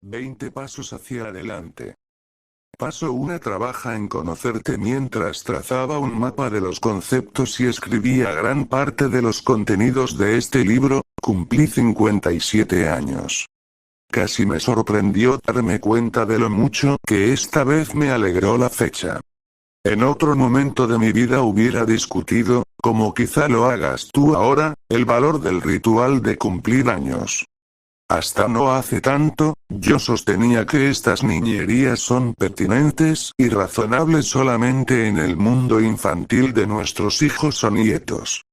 20 pasos hacia adelante. Paso 1. Trabaja en conocerte. Mientras trazaba un mapa de los conceptos y escribía gran parte de los contenidos de este libro, cumplí 57 años. Casi me sorprendió darme cuenta de lo mucho que esta vez me alegró la fecha. En otro momento de mi vida hubiera discutido, como quizá lo hagas tú ahora, el valor del ritual de cumplir años. Hasta no hace tanto, yo sostenía que estas niñerías son pertinentes y razonables solamente en el mundo infantil de nuestros hijos o nietos.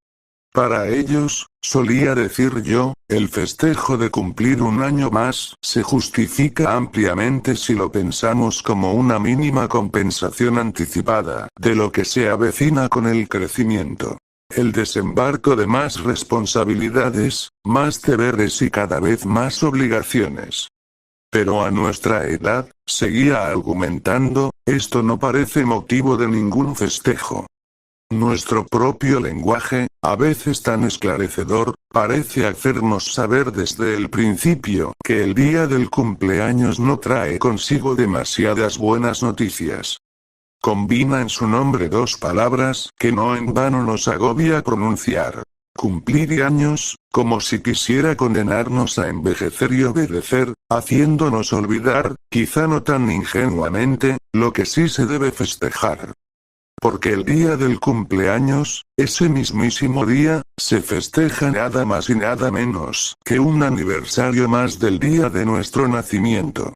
Para ellos, solía decir yo, el festejo de cumplir un año más se justifica ampliamente si lo pensamos como una mínima compensación anticipada de lo que se avecina con el crecimiento. El desembarco de más responsabilidades, más deberes y cada vez más obligaciones. Pero a nuestra edad, seguía argumentando, esto no parece motivo de ningún festejo. Nuestro propio lenguaje, a veces tan esclarecedor, parece hacernos saber desde el principio que el día del cumpleaños no trae consigo demasiadas buenas noticias. Combina en su nombre dos palabras que no en vano nos agobia pronunciar. Cumplir años, como si quisiera condenarnos a envejecer y obedecer, haciéndonos olvidar, quizá no tan ingenuamente, lo que sí se debe festejar. Porque el día del cumpleaños, ese mismísimo día, se festeja nada más y nada menos que un aniversario más del día de nuestro nacimiento.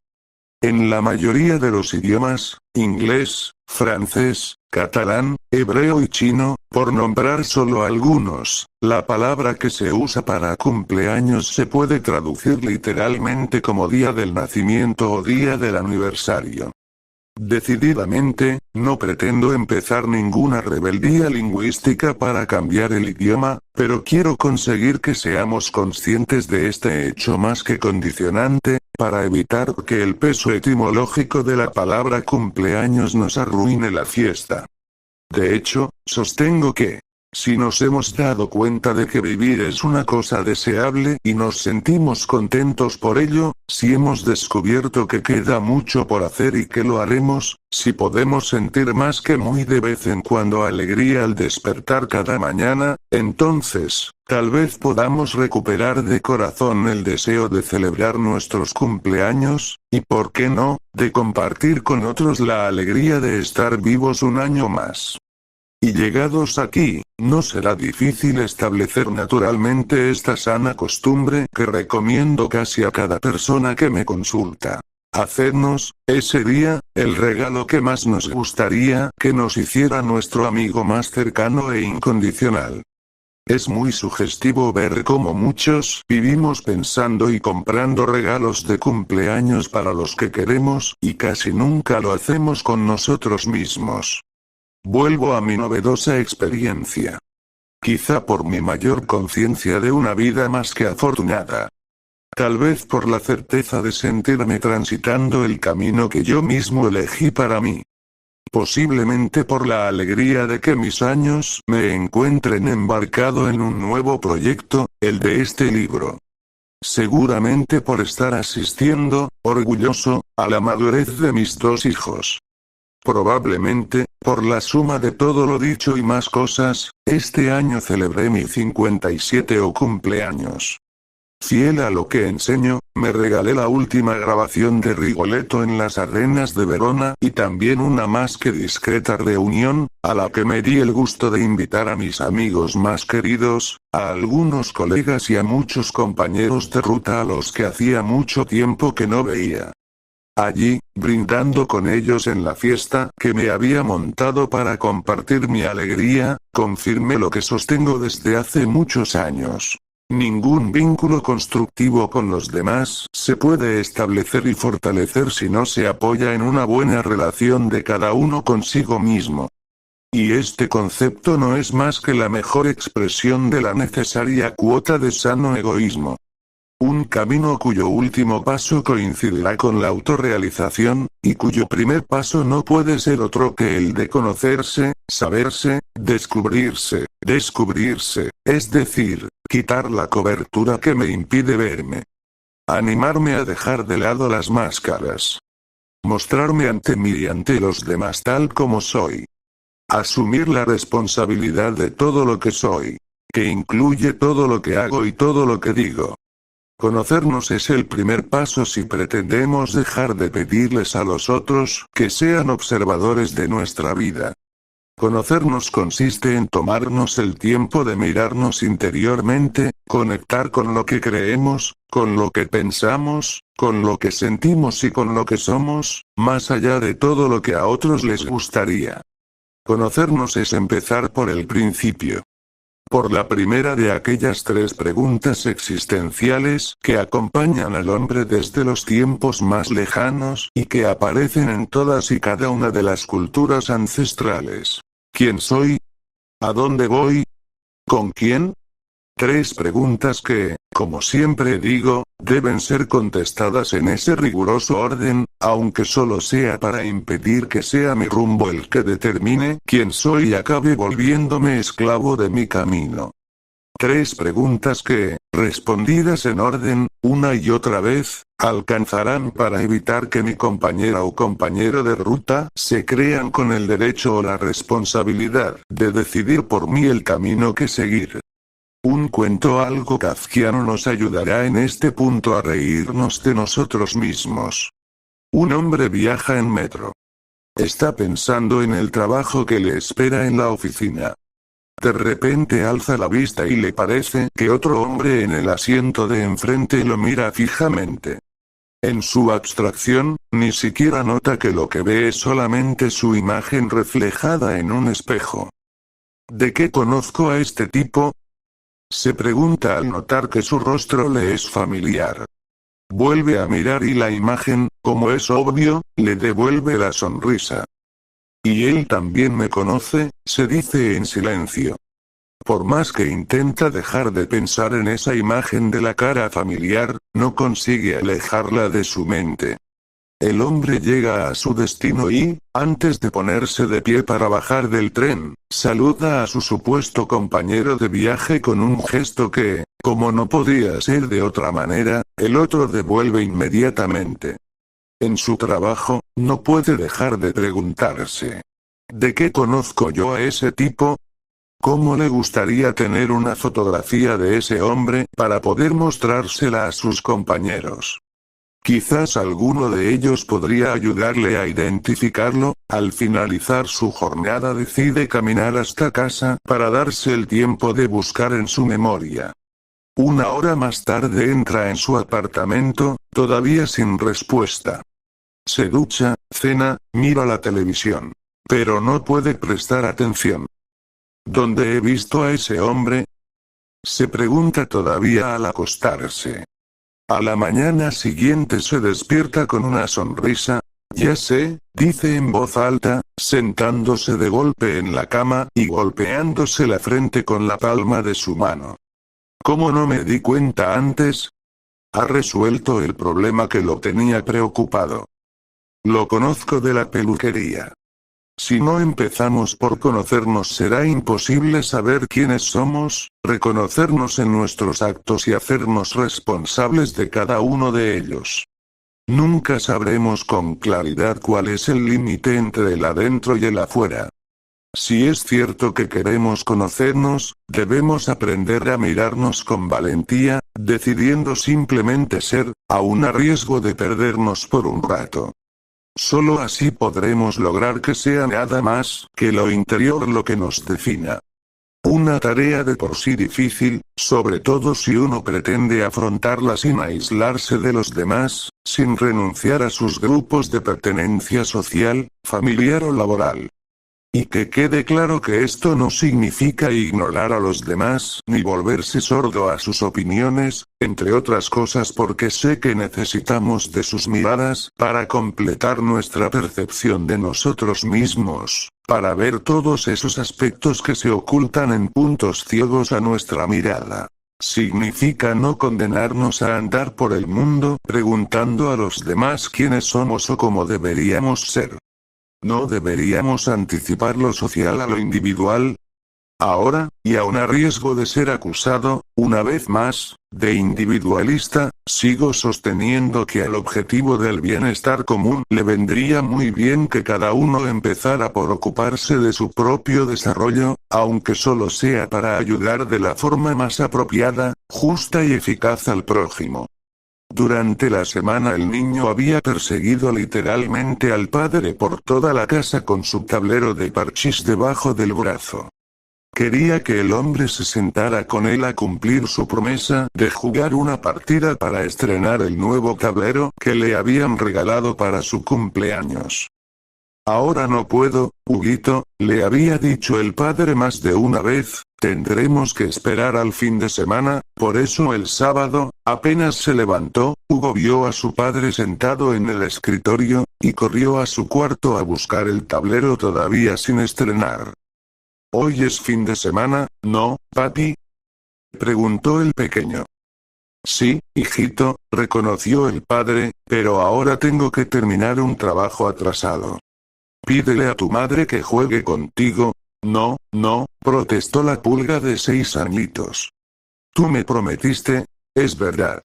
En la mayoría de los idiomas, inglés, francés, catalán, hebreo y chino, por nombrar solo algunos, la palabra que se usa para cumpleaños se puede traducir literalmente como día del nacimiento o día del aniversario. Decididamente, no pretendo empezar ninguna rebeldía lingüística para cambiar el idioma, pero quiero conseguir que seamos conscientes de este hecho más que condicionante, para evitar que el peso etimológico de la palabra cumpleaños nos arruine la fiesta. De hecho, sostengo que, si nos hemos dado cuenta de que vivir es una cosa deseable y nos sentimos contentos por ello, si hemos descubierto que queda mucho por hacer y que lo haremos, si podemos sentir más que muy de vez en cuando alegría al despertar cada mañana, entonces, tal vez podamos recuperar de corazón el deseo de celebrar nuestros cumpleaños, y por qué no, de compartir con otros la alegría de estar vivos un año más. Y llegados aquí, no será difícil establecer naturalmente esta sana costumbre que recomiendo casi a cada persona que me consulta. Hacernos, ese día, el regalo que más nos gustaría que nos hiciera nuestro amigo más cercano e incondicional. Es muy sugestivo ver cómo muchos vivimos pensando y comprando regalos de cumpleaños para los que queremos, y casi nunca lo hacemos con nosotros mismos. Vuelvo a mi novedosa experiencia. Quizá por mi mayor conciencia de una vida más que afortunada. Tal vez por la certeza de sentirme transitando el camino que yo mismo elegí para mí. Posiblemente por la alegría de que mis años me encuentren embarcado en un nuevo proyecto, el de este libro. Seguramente por estar asistiendo, orgulloso, a la madurez de mis dos hijos. Probablemente, por la suma de todo lo dicho y más cosas, este año celebré mi 57 cumpleaños. Fiel a lo que enseño, me regalé la última grabación de Rigoletto en las Arenas de Verona y también una más que discreta reunión, a la que me di el gusto de invitar a mis amigos más queridos, a algunos colegas y a muchos compañeros de ruta a los que hacía mucho tiempo que no veía. Allí, brindando con ellos en la fiesta que me había montado para compartir mi alegría, confirmé lo que sostengo desde hace muchos años. Ningún vínculo constructivo con los demás se puede establecer y fortalecer si no se apoya en una buena relación de cada uno consigo mismo. Y este concepto no es más que la mejor expresión de la necesaria cuota de sano egoísmo. Un camino cuyo último paso coincidirá con la autorrealización, y cuyo primer paso no puede ser otro que el de conocerse, saberse, descubrirse, es decir, quitar la cobertura que me impide verme. Animarme a dejar de lado las máscaras. Mostrarme ante mí y ante los demás tal como soy. Asumir la responsabilidad de todo lo que soy. Que incluye todo lo que hago y todo lo que digo. Conocernos es el primer paso si pretendemos dejar de pedirles a los otros que sean observadores de nuestra vida. Conocernos consiste en tomarnos el tiempo de mirarnos interiormente, conectar con lo que creemos, con lo que pensamos, con lo que sentimos y con lo que somos, más allá de todo lo que a otros les gustaría. Conocernos es empezar por el principio. Por la primera de aquellas 3 preguntas existenciales que acompañan al hombre desde los tiempos más lejanos y que aparecen en todas y cada una de las culturas ancestrales. ¿Quién soy? ¿A dónde voy? ¿Con quién? 3 preguntas que, como siempre digo, deben ser contestadas en ese riguroso orden, aunque solo sea para impedir que sea mi rumbo el que determine quién soy y acabe volviéndome esclavo de mi camino. 3 preguntas que, respondidas en orden, una y otra vez, alcanzarán para evitar que mi compañera o compañero de ruta se crean con el derecho o la responsabilidad de decidir por mí el camino que seguir. Un cuento algo kafkiano nos ayudará en este punto a reírnos de nosotros mismos. Un hombre viaja en metro. Está pensando en el trabajo que le espera en la oficina. De repente alza la vista y le parece que otro hombre en el asiento de enfrente lo mira fijamente. En su abstracción, ni siquiera nota que lo que ve es solamente su imagen reflejada en un espejo. ¿De qué conozco a este tipo? Se pregunta al notar que su rostro le es familiar. Vuelve a mirar y la imagen, como es obvio, le devuelve la sonrisa. Y él también me conoce, se dice en silencio. Por más que intenta dejar de pensar en esa imagen de la cara familiar, no consigue alejarla de su mente. El hombre llega a su destino y, antes de ponerse de pie para bajar del tren, saluda a su supuesto compañero de viaje con un gesto que, como no podía ser de otra manera, el otro devuelve inmediatamente. En su trabajo, no puede dejar de preguntarse: ¿de qué conozco yo a ese tipo? ¿Cómo le gustaría tener una fotografía de ese hombre para poder mostrársela a sus compañeros? Quizás alguno de ellos podría ayudarle a identificarlo. Al finalizar su jornada decide caminar hasta casa para darse el tiempo de buscar en su memoria. 1 hora más tarde entra en su apartamento, todavía sin respuesta. Se ducha, cena, mira la televisión. Pero no puede prestar atención. ¿Dónde he visto a ese hombre? Se pregunta todavía al acostarse. A la mañana siguiente se despierta con una sonrisa. Ya sé, dice en voz alta, sentándose de golpe en la cama y golpeándose la frente con la palma de su mano. ¿Cómo no me di cuenta antes? Ha resuelto el problema que lo tenía preocupado. Lo conozco de la peluquería. Si no empezamos por conocernos será imposible saber quiénes somos, reconocernos en nuestros actos y hacernos responsables de cada uno de ellos. Nunca sabremos con claridad cuál es el límite entre el adentro y el afuera. Si es cierto que queremos conocernos, debemos aprender a mirarnos con valentía, decidiendo simplemente ser, aun a riesgo de perdernos por un rato. Solo así podremos lograr que sea nada más que lo interior lo que nos defina. Una tarea de por sí difícil, sobre todo si uno pretende afrontarla sin aislarse de los demás, sin renunciar a sus grupos de pertenencia social, familiar o laboral. Y que quede claro que esto no significa ignorar a los demás ni volverse sordo a sus opiniones, entre otras cosas porque sé que necesitamos de sus miradas para completar nuestra percepción de nosotros mismos, para ver todos esos aspectos que se ocultan en puntos ciegos a nuestra mirada. Significa no condenarnos a andar por el mundo preguntando a los demás quiénes somos o cómo deberíamos ser. ¿No deberíamos anticipar lo social a lo individual? Ahora, y aun a riesgo de ser acusado, una vez más, de individualista, sigo sosteniendo que al objetivo del bienestar común le vendría muy bien que cada uno empezara por ocuparse de su propio desarrollo, aunque solo sea para ayudar de la forma más apropiada, justa y eficaz al prójimo. Durante la semana el niño había perseguido literalmente al padre por toda la casa con su tablero de parchís debajo del brazo. Quería que el hombre se sentara con él a cumplir su promesa de jugar una partida para estrenar el nuevo tablero que le habían regalado para su cumpleaños. Ahora no puedo, Huguito, le había dicho el padre más de una vez, tendremos que esperar al fin de semana. Por eso el sábado, apenas se levantó, Hugo vio a su padre sentado en el escritorio, y corrió a su cuarto a buscar el tablero todavía sin estrenar. ¿Hoy es fin de semana, no, papi?, preguntó el pequeño. Sí, hijito, reconoció el padre, pero ahora tengo que terminar un trabajo atrasado. Pídele a tu madre que juegue contigo. No, no, protestó la pulga de 6 añitos. Tú me prometiste, es verdad.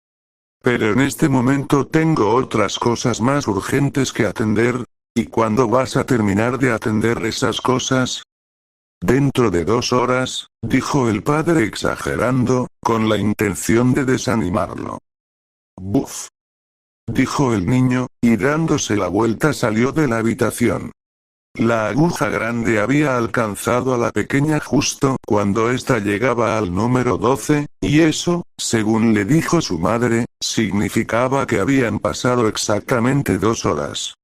Pero en este momento tengo otras cosas más urgentes que atender. ¿Y cuándo vas a terminar de atender esas cosas? Dentro de 2 horas, dijo el padre exagerando, con la intención de desanimarlo. Buf, dijo el niño, y dándose la vuelta salió de la habitación. La aguja grande había alcanzado a la pequeña justo cuando ésta llegaba al número 12, y eso, según le dijo su madre, significaba que habían pasado exactamente 2 horas.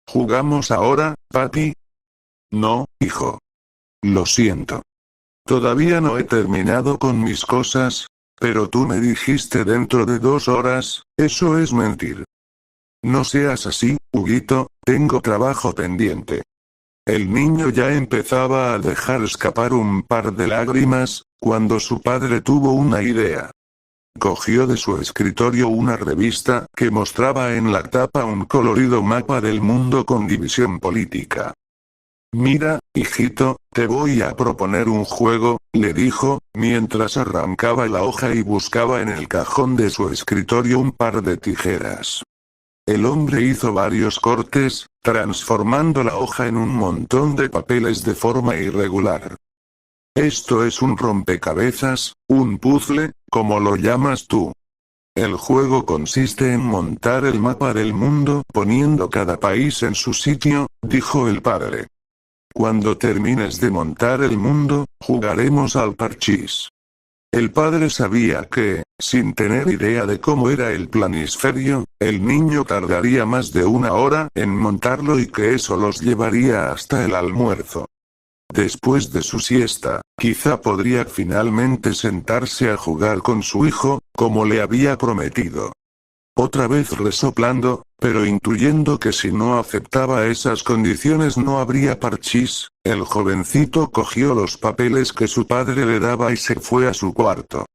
¿Jugamos ahora, papi? No, hijo. Lo siento. Todavía no he terminado con mis cosas, pero tú me dijiste dentro de 2 horas, eso es mentir. No seas así, Huguito, tengo trabajo pendiente. El niño ya empezaba a dejar escapar un par de lágrimas, cuando su padre tuvo una idea. Cogió de su escritorio una revista que mostraba en la tapa un colorido mapa del mundo con división política. Mira, hijito, te voy a proponer un juego, le dijo, mientras arrancaba la hoja y buscaba en el cajón de su escritorio un par de tijeras. El hombre hizo varios cortes, transformando la hoja en un montón de papeles de forma irregular. Esto es un rompecabezas, un puzzle, como lo llamas tú. El juego consiste en montar el mapa del mundo poniendo cada país en su sitio, dijo el padre. Cuando termines de montar el mundo, jugaremos al parchís. El padre sabía que, sin tener idea de cómo era el planisferio, el niño tardaría más de 1 hora en montarlo y que eso los llevaría hasta el almuerzo. Después de su siesta, quizá podría finalmente sentarse a jugar con su hijo, como le había prometido. Otra vez resoplando, pero intuyendo que si no aceptaba esas condiciones no habría parchís, el jovencito cogió los papeles que su padre le daba y se fue a su cuarto.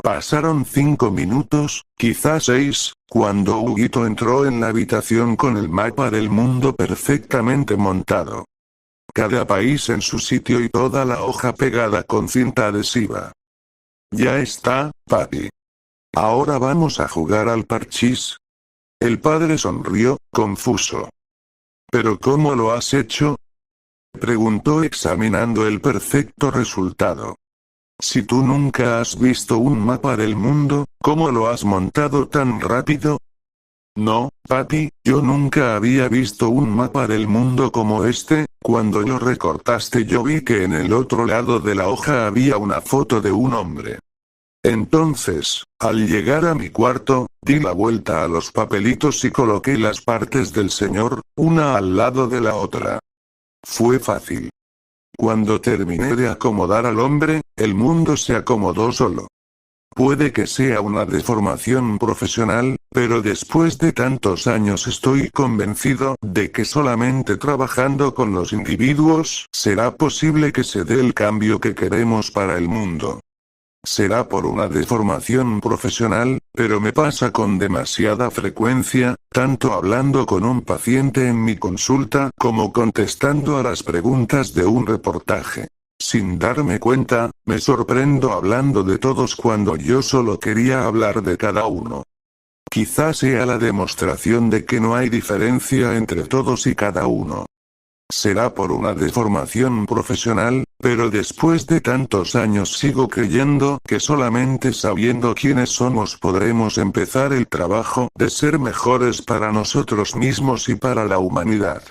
Pasaron 5 minutos, quizá 6, cuando Huguito entró en la habitación con el mapa del mundo perfectamente montado. Cada país en su sitio y toda la hoja pegada con cinta adhesiva. Ya está, papi. ¿Ahora vamos a jugar al parchís? El padre sonrió, confuso. ¿Pero cómo lo has hecho?, preguntó examinando el perfecto resultado. Si tú nunca has visto un mapa del mundo, ¿cómo lo has montado tan rápido? No, papi, yo nunca había visto un mapa del mundo como este. Cuando lo recortaste yo vi que en el otro lado de la hoja había una foto de un hombre. Entonces, al llegar a mi cuarto, di la vuelta a los papelitos y coloqué las partes del señor, una al lado de la otra. Fue fácil. Cuando terminé de acomodar al hombre, el mundo se acomodó solo. Puede que sea una deformación profesional, pero después de tantos años estoy convencido de que solamente trabajando con los individuos será posible que se dé el cambio que queremos para el mundo. Será por una deformación profesional, pero me pasa con demasiada frecuencia, tanto hablando con un paciente en mi consulta como contestando a las preguntas de un reportaje. sin darme cuenta, me sorprendo hablando de todos cuando yo solo quería hablar de cada uno. Quizás sea la demostración de que no hay diferencia entre todos y cada uno. Será por una deformación profesional, pero después de tantos años sigo creyendo que solamente sabiendo quiénes somos podremos empezar el trabajo de ser mejores para nosotros mismos y para la humanidad.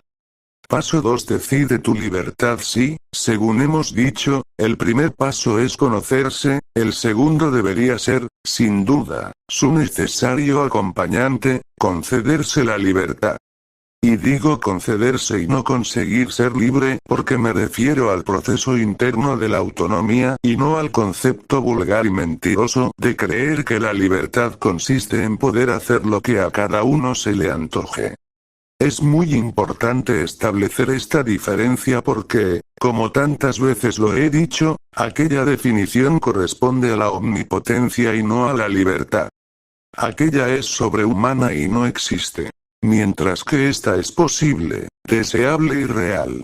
Paso 2. Decide tu libertad. Sí, según hemos dicho, el primer paso es conocerse, el segundo debería ser, sin duda, su necesario acompañante, concederse la libertad. Y digo concederse y no conseguir ser libre, porque me refiero al proceso interno de la autonomía, y no al concepto vulgar y mentiroso de creer que la libertad consiste en poder hacer lo que a cada uno se le antoje. Es muy importante establecer esta diferencia porque, como tantas veces lo he dicho, aquella definición corresponde a la omnipotencia y no a la libertad. Aquella es sobrehumana y no existe. Mientras que esta es posible, deseable y real.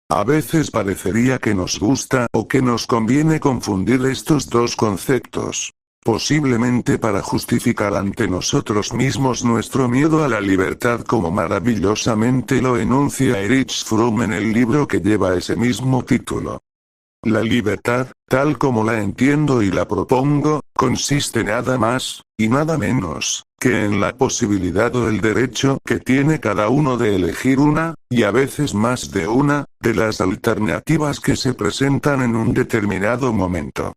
A veces parecería que nos gusta o que nos conviene confundir estos dos conceptos. Posiblemente para justificar ante nosotros mismos nuestro miedo a la libertad, como maravillosamente lo enuncia Erich Fromm en el libro que lleva ese mismo título. La libertad, tal como la entiendo y la propongo, consiste nada más, y nada menos, que en la posibilidad o el derecho que tiene cada uno de elegir una, y a veces más de una, de las alternativas que se presentan en un determinado momento.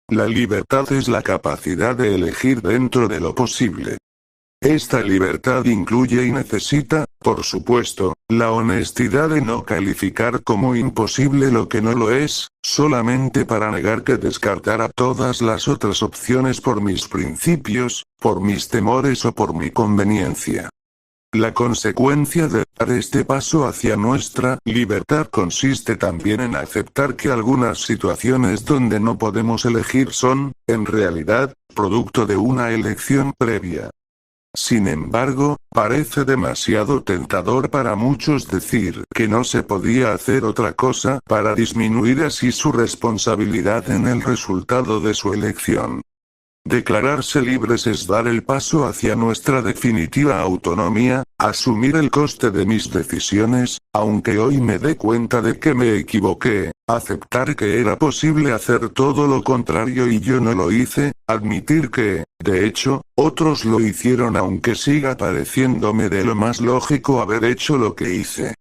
La libertad es la capacidad de elegir dentro de lo posible. Esta libertad incluye y necesita, por supuesto, la honestidad de no calificar como imposible lo que no lo es, solamente para negar que descartara todas las otras opciones por mis principios, por mis temores o por mi conveniencia. La consecuencia de dar este paso hacia nuestra libertad consiste también en aceptar que algunas situaciones donde no podemos elegir son, en realidad, producto de una elección previa. Sin embargo, parece demasiado tentador para muchos decir que no se podía hacer otra cosa para disminuir así su responsabilidad en el resultado de su elección. Declararse libres es dar el paso hacia nuestra definitiva autonomía, asumir el coste de mis decisiones, aunque hoy me dé cuenta de que me equivoqué, aceptar que era posible hacer todo lo contrario y yo no lo hice, admitir que, de hecho, otros lo hicieron aunque siga pareciéndome de lo más lógico haber hecho lo que hice.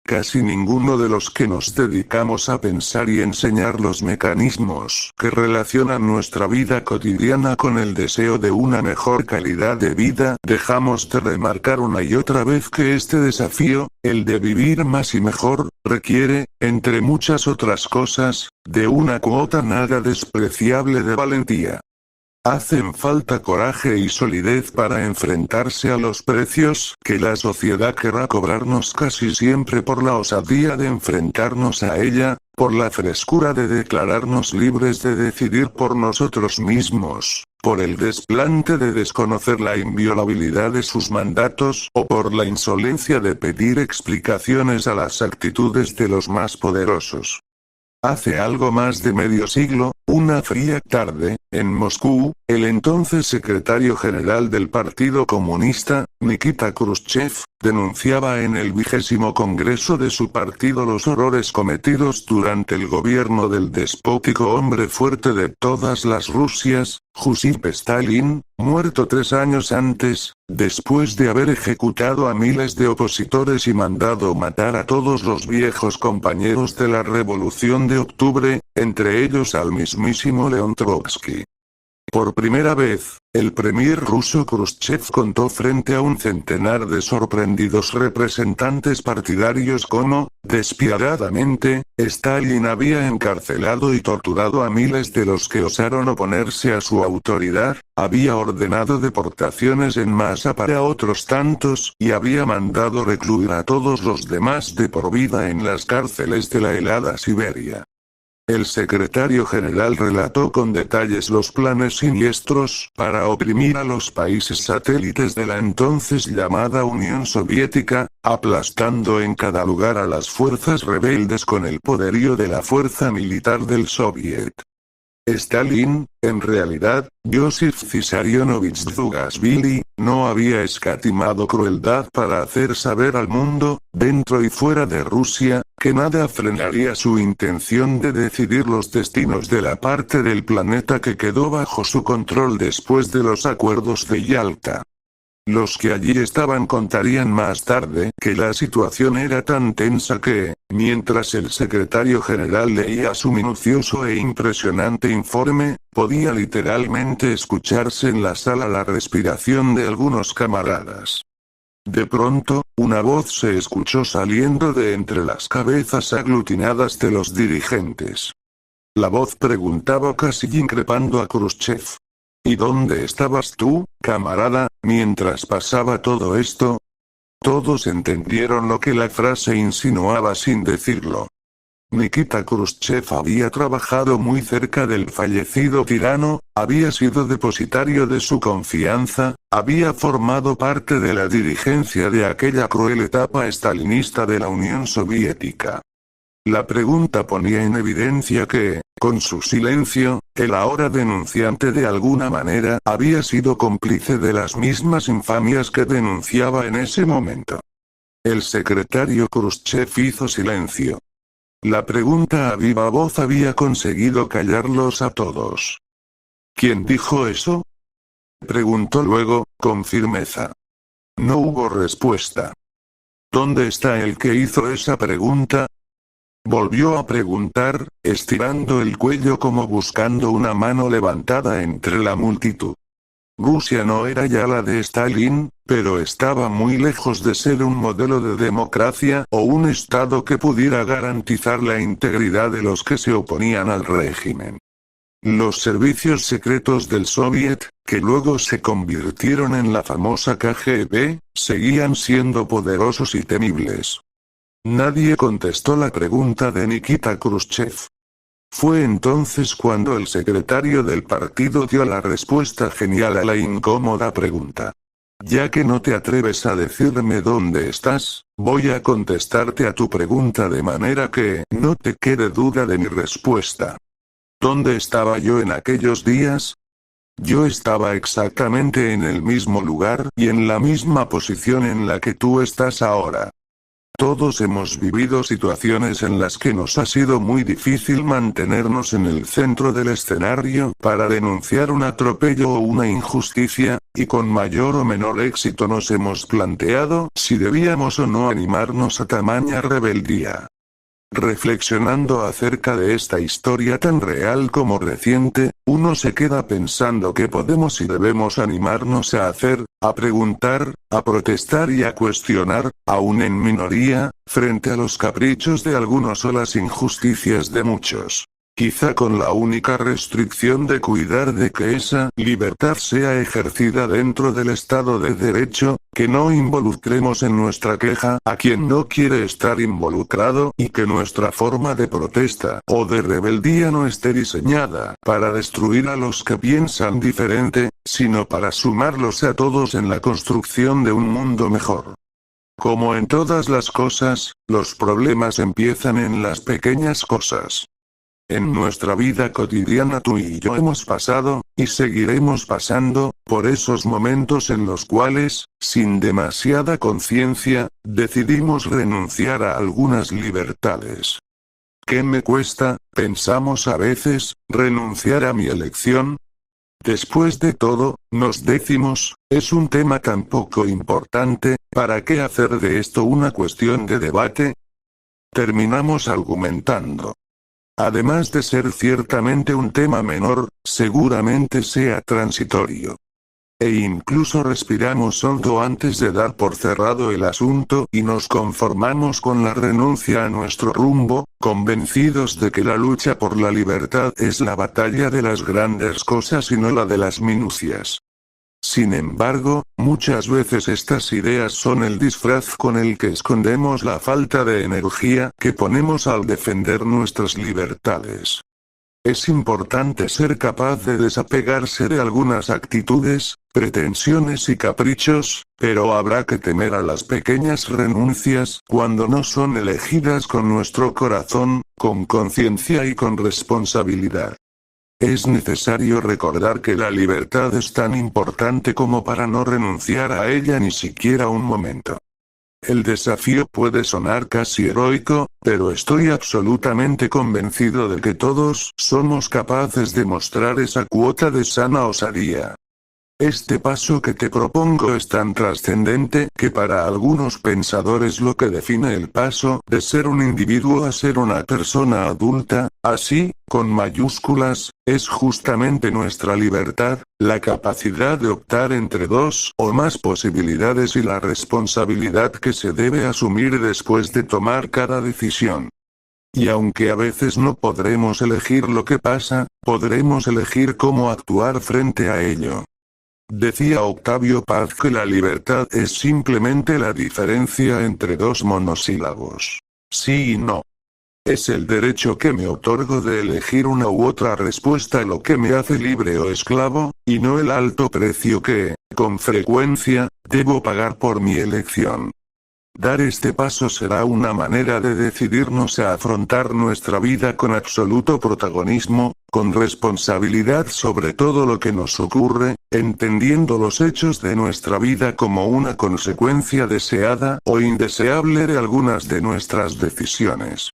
Casi ninguno de los que nos dedicamos a pensar y enseñar los mecanismos que relacionan nuestra vida cotidiana con el deseo de una mejor calidad de vida, dejamos de remarcar una y otra vez que este desafío, el de vivir más y mejor, requiere, entre muchas otras cosas, de una cuota nada despreciable de valentía. Hacen falta coraje y solidez para enfrentarse a los precios que la sociedad querrá cobrarnos casi siempre por la osadía de enfrentarnos a ella, por la frescura de declararnos libres de decidir por nosotros mismos, por el desplante de desconocer la inviolabilidad de sus mandatos o por la insolencia de pedir explicaciones a las actitudes de los más poderosos. Hace algo más de medio siglo, una fría tarde, en Moscú, el entonces secretario general del Partido Comunista, Nikita Khrushchev, denunciaba en el 20º Congreso de su partido los horrores cometidos durante el gobierno del despótico hombre fuerte de todas las Rusias, Josip Stalin, muerto 3 años antes, después de haber ejecutado a miles de opositores y mandado matar a todos los viejos compañeros de la Revolución de Octubre, entre ellos al mismísimo León Trotsky. Por primera vez, el premier ruso Khrushchev contó frente a un centenar de sorprendidos representantes partidarios cómo, despiadadamente, Stalin había encarcelado y torturado a miles de los que osaron oponerse a su autoridad, había ordenado deportaciones en masa para otros tantos y había mandado recluir a todos los demás de por vida en las cárceles de la helada Siberia. El secretario general relató con detalles los planes siniestros para oprimir a los países satélites de la entonces llamada Unión Soviética, aplastando en cada lugar a las fuerzas rebeldes con el poderío de la fuerza militar del Soviet. Stalin, en realidad, Josif Vissarionovich Dzugasvili, no había escatimado crueldad para hacer saber al mundo, dentro y fuera de Rusia, que nada frenaría su intención de decidir los destinos de la parte del planeta que quedó bajo su control después de los acuerdos de Yalta. Los que allí estaban contarían más tarde que la situación era tan tensa que, mientras el secretario general leía su minucioso e impresionante informe, podía literalmente escucharse en la sala la respiración de algunos camaradas. De pronto, una voz se escuchó saliendo de entre las cabezas aglutinadas de los dirigentes. La voz preguntaba casi increpando a Khrushchev. ¿Y dónde estabas tú, camarada, mientras pasaba todo esto? Todos entendieron lo que la frase insinuaba sin decirlo. Nikita Khrushchev había trabajado muy cerca del fallecido tirano, había sido depositario de su confianza, había formado parte de la dirigencia de aquella cruel etapa estalinista de la Unión Soviética. La pregunta ponía en evidencia que, con su silencio, el ahora denunciante de alguna manera había sido cómplice de las mismas infamias que denunciaba en ese momento. El secretario Khrushchev hizo silencio. La pregunta a viva voz había conseguido callarlos a todos. ¿Quién dijo eso?, preguntó luego, con firmeza. No hubo respuesta. ¿Dónde está el que hizo esa pregunta?, volvió a preguntar, estirando el cuello como buscando una mano levantada entre la multitud. Rusia no era ya la de Stalin, pero estaba muy lejos de ser un modelo de democracia o un Estado que pudiera garantizar la integridad de los que se oponían al régimen. Los servicios secretos del Soviet, que luego se convirtieron en la famosa KGB, seguían siendo poderosos y temibles. Nadie contestó la pregunta de Nikita Khrushchev. Fue entonces cuando el secretario del partido dio la respuesta genial a la incómoda pregunta. Ya que no te atreves a decirme dónde estás, voy a contestarte a tu pregunta de manera que no te quede duda de mi respuesta. ¿Dónde estaba yo en aquellos días? Yo estaba exactamente en el mismo lugar y en la misma posición en la que tú estás ahora. Todos hemos vivido situaciones en las que nos ha sido muy difícil mantenernos en el centro del escenario para denunciar un atropello o una injusticia, y con mayor o menor éxito nos hemos planteado si debíamos o no animarnos a tamaña rebeldía. Reflexionando acerca de esta historia tan real como reciente, uno se queda pensando que podemos y debemos animarnos a hacer, a preguntar, a protestar y a cuestionar, aún en minoría, frente a los caprichos de algunos o las injusticias de muchos. Quizá con la única restricción de cuidar de que esa libertad sea ejercida dentro del Estado de Derecho, que no involucremos en nuestra queja a quien no quiere estar involucrado y que nuestra forma de protesta o de rebeldía no esté diseñada para destruir a los que piensan diferente, sino para sumarlos a todos en la construcción de un mundo mejor. Como en todas las cosas, los problemas empiezan en las pequeñas cosas. En nuestra vida cotidiana tú y yo hemos pasado, y seguiremos pasando, por esos momentos en los cuales, sin demasiada conciencia, decidimos renunciar a algunas libertades. ¿Qué me cuesta, pensamos a veces, renunciar a mi elección? Después de todo, nos decimos, es un tema tan poco importante, ¿para qué hacer de esto una cuestión de debate? Terminamos argumentando. Además de ser ciertamente un tema menor, seguramente sea transitorio. E incluso respiramos hondo antes de dar por cerrado el asunto y nos conformamos con la renuncia a nuestro rumbo, convencidos de que la lucha por la libertad es la batalla de las grandes cosas y no la de las minucias. Sin embargo, muchas veces estas ideas son el disfraz con el que escondemos la falta de energía que ponemos al defender nuestras libertades. Es importante ser capaz de desapegarse de algunas actitudes, pretensiones y caprichos, pero habrá que temer a las pequeñas renuncias cuando no son elegidas con nuestro corazón, con conciencia y con responsabilidad. Es necesario recordar que la libertad es tan importante como para no renunciar a ella ni siquiera un momento. El desafío puede sonar casi heroico, pero estoy absolutamente convencido de que todos somos capaces de mostrar esa cuota de sana osadía. Este paso que te propongo es tan trascendente que para algunos pensadores lo que define el paso de ser un individuo a ser una persona adulta, así, con mayúsculas, es justamente nuestra libertad, la capacidad de optar entre dos o más posibilidades y la responsabilidad que se debe asumir después de tomar cada decisión. Y aunque a veces no podremos elegir lo que pasa, podremos elegir cómo actuar frente a ello. Decía Octavio Paz que la libertad es simplemente la diferencia entre dos monosílabos. Sí y no. Es el derecho que me otorgo de elegir una u otra respuesta lo que me hace libre o esclavo, y no el alto precio que, con frecuencia, debo pagar por mi elección. Dar este paso será una manera de decidirnos a afrontar nuestra vida con absoluto protagonismo, con responsabilidad sobre todo lo que nos ocurre, entendiendo los hechos de nuestra vida como una consecuencia deseada o indeseable de algunas de nuestras decisiones.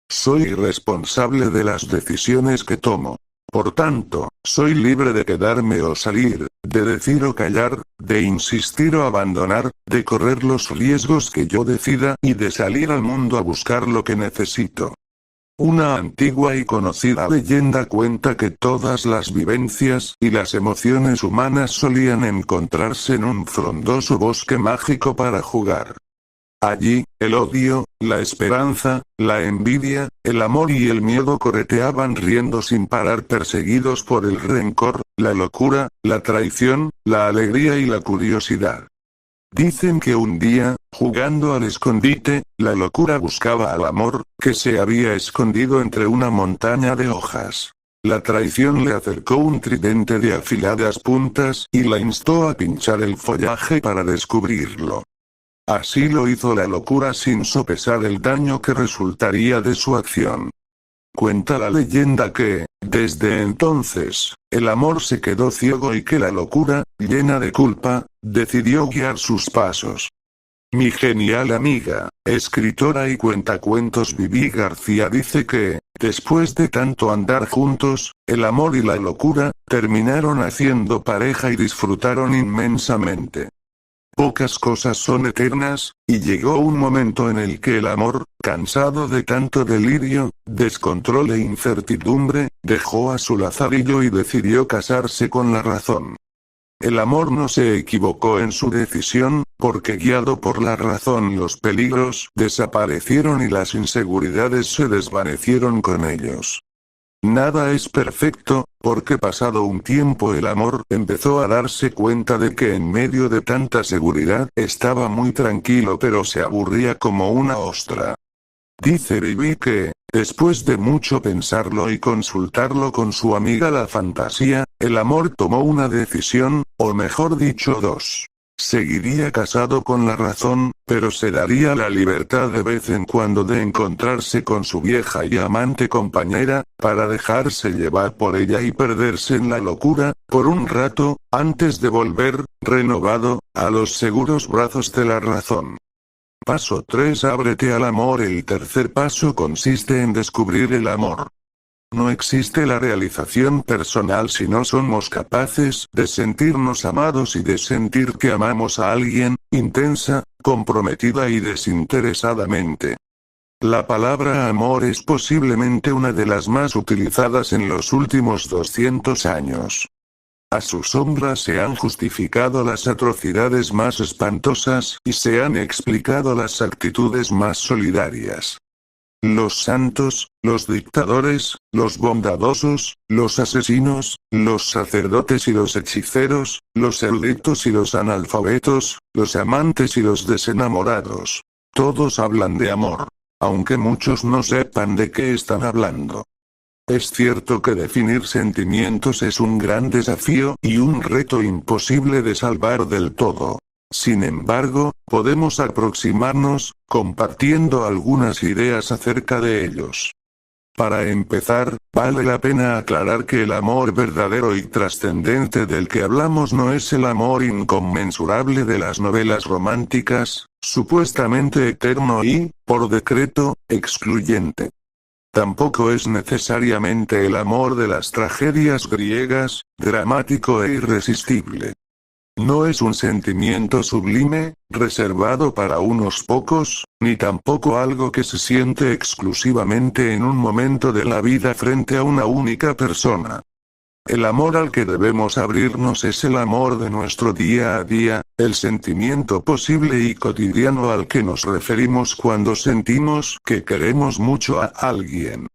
Soy responsable de las decisiones que tomo. Por tanto, soy libre de quedarme o salir, de decir o callar, de insistir o abandonar, de correr los riesgos que yo decida y de salir al mundo a buscar lo que necesito. Una antigua y conocida leyenda cuenta que todas las vivencias y las emociones humanas solían encontrarse en un frondoso bosque mágico para jugar. Allí, el odio, la esperanza, la envidia, el amor y el miedo correteaban riendo sin parar perseguidos por el rencor, la locura, la traición, la alegría y la curiosidad. Dicen que un día, jugando al escondite, la locura buscaba al amor, que se había escondido entre una montaña de hojas. La traición le acercó un tridente de afiladas puntas y la instó a pinchar el follaje para descubrirlo. Así lo hizo la locura sin sopesar el daño que resultaría de su acción. Cuenta la leyenda que, desde entonces, el amor se quedó ciego y que la locura, llena de culpa, decidió guiar sus pasos. Mi genial amiga, escritora y cuentacuentos Vivi García dice que, después de tanto andar juntos, el amor y la locura, terminaron haciendo pareja y disfrutaron inmensamente. Pocas cosas son eternas, y llegó un momento en el que el amor, cansado de tanto delirio, descontrol e incertidumbre, dejó a su lazarillo y decidió casarse con la razón. El amor no se equivocó en su decisión, porque guiado por la razón los peligros desaparecieron y las inseguridades se desvanecieron con ellos. Nada es perfecto, porque pasado un tiempo el amor empezó a darse cuenta de que en medio de tanta seguridad estaba muy tranquilo pero se aburría como una ostra. Dice Vivi que, después de mucho pensarlo y consultarlo con su amiga la fantasía, el amor tomó una decisión, o mejor dicho dos. Seguiría casado con la razón, pero se daría la libertad de vez en cuando de encontrarse con su vieja y amante compañera, para dejarse llevar por ella y perderse en la locura, por un rato, antes de volver, renovado, a los seguros brazos de la razón. Paso 3. Ábrete al amor. El tercer paso consiste en descubrir el amor. No existe la realización personal si no somos capaces de sentirnos amados y de sentir que amamos a alguien, intensa, comprometida y desinteresadamente. La palabra amor es posiblemente una de las más utilizadas en los últimos 200 años. A su sombra se han justificado las atrocidades más espantosas y se han explicado las actitudes más solidarias. los santos, los dictadores, los bondadosos, los asesinos, los sacerdotes y los hechiceros, los eruditos y los analfabetos, los amantes y los desenamorados. Todos hablan de amor, aunque muchos no sepan de qué están hablando. Es cierto que definir sentimientos es un gran desafío y un reto imposible de salvar del todo. Sin embargo, podemos aproximarnos, compartiendo algunas ideas acerca de ellos. Para empezar, vale la pena aclarar que el amor verdadero y trascendente del que hablamos no es el amor inconmensurable de las novelas románticas, supuestamente eterno y, por decreto, excluyente. Tampoco es necesariamente el amor de las tragedias griegas, dramático e irresistible. No es un sentimiento sublime, reservado para unos pocos, ni tampoco algo que se siente exclusivamente en un momento de la vida frente a una única persona. El amor al que debemos abrirnos es el amor de nuestro día a día, el sentimiento posible y cotidiano al que nos referimos cuando sentimos que queremos mucho a alguien.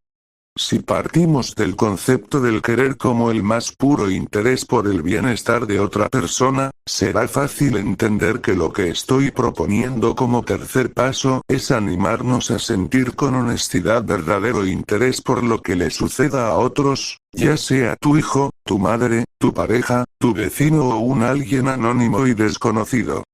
Si partimos del concepto del querer como el más puro interés por el bienestar de otra persona, será fácil entender que lo que estoy proponiendo como tercer paso es animarnos a sentir con honestidad verdadero interés por lo que le suceda a otros, ya sea tu hijo, tu madre, tu pareja, tu vecino o un alguien anónimo y desconocido.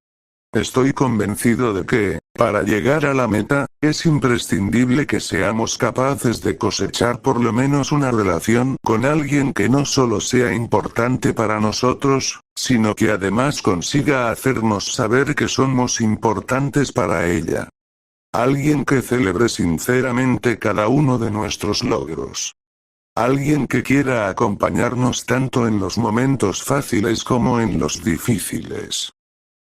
Estoy convencido de que, para llegar a la meta, es imprescindible que seamos capaces de cosechar por lo menos una relación con alguien que no solo sea importante para nosotros, sino que además consiga hacernos saber que somos importantes para ella. Alguien que celebre sinceramente cada uno de nuestros logros. Alguien que quiera acompañarnos tanto en los momentos fáciles como en los difíciles.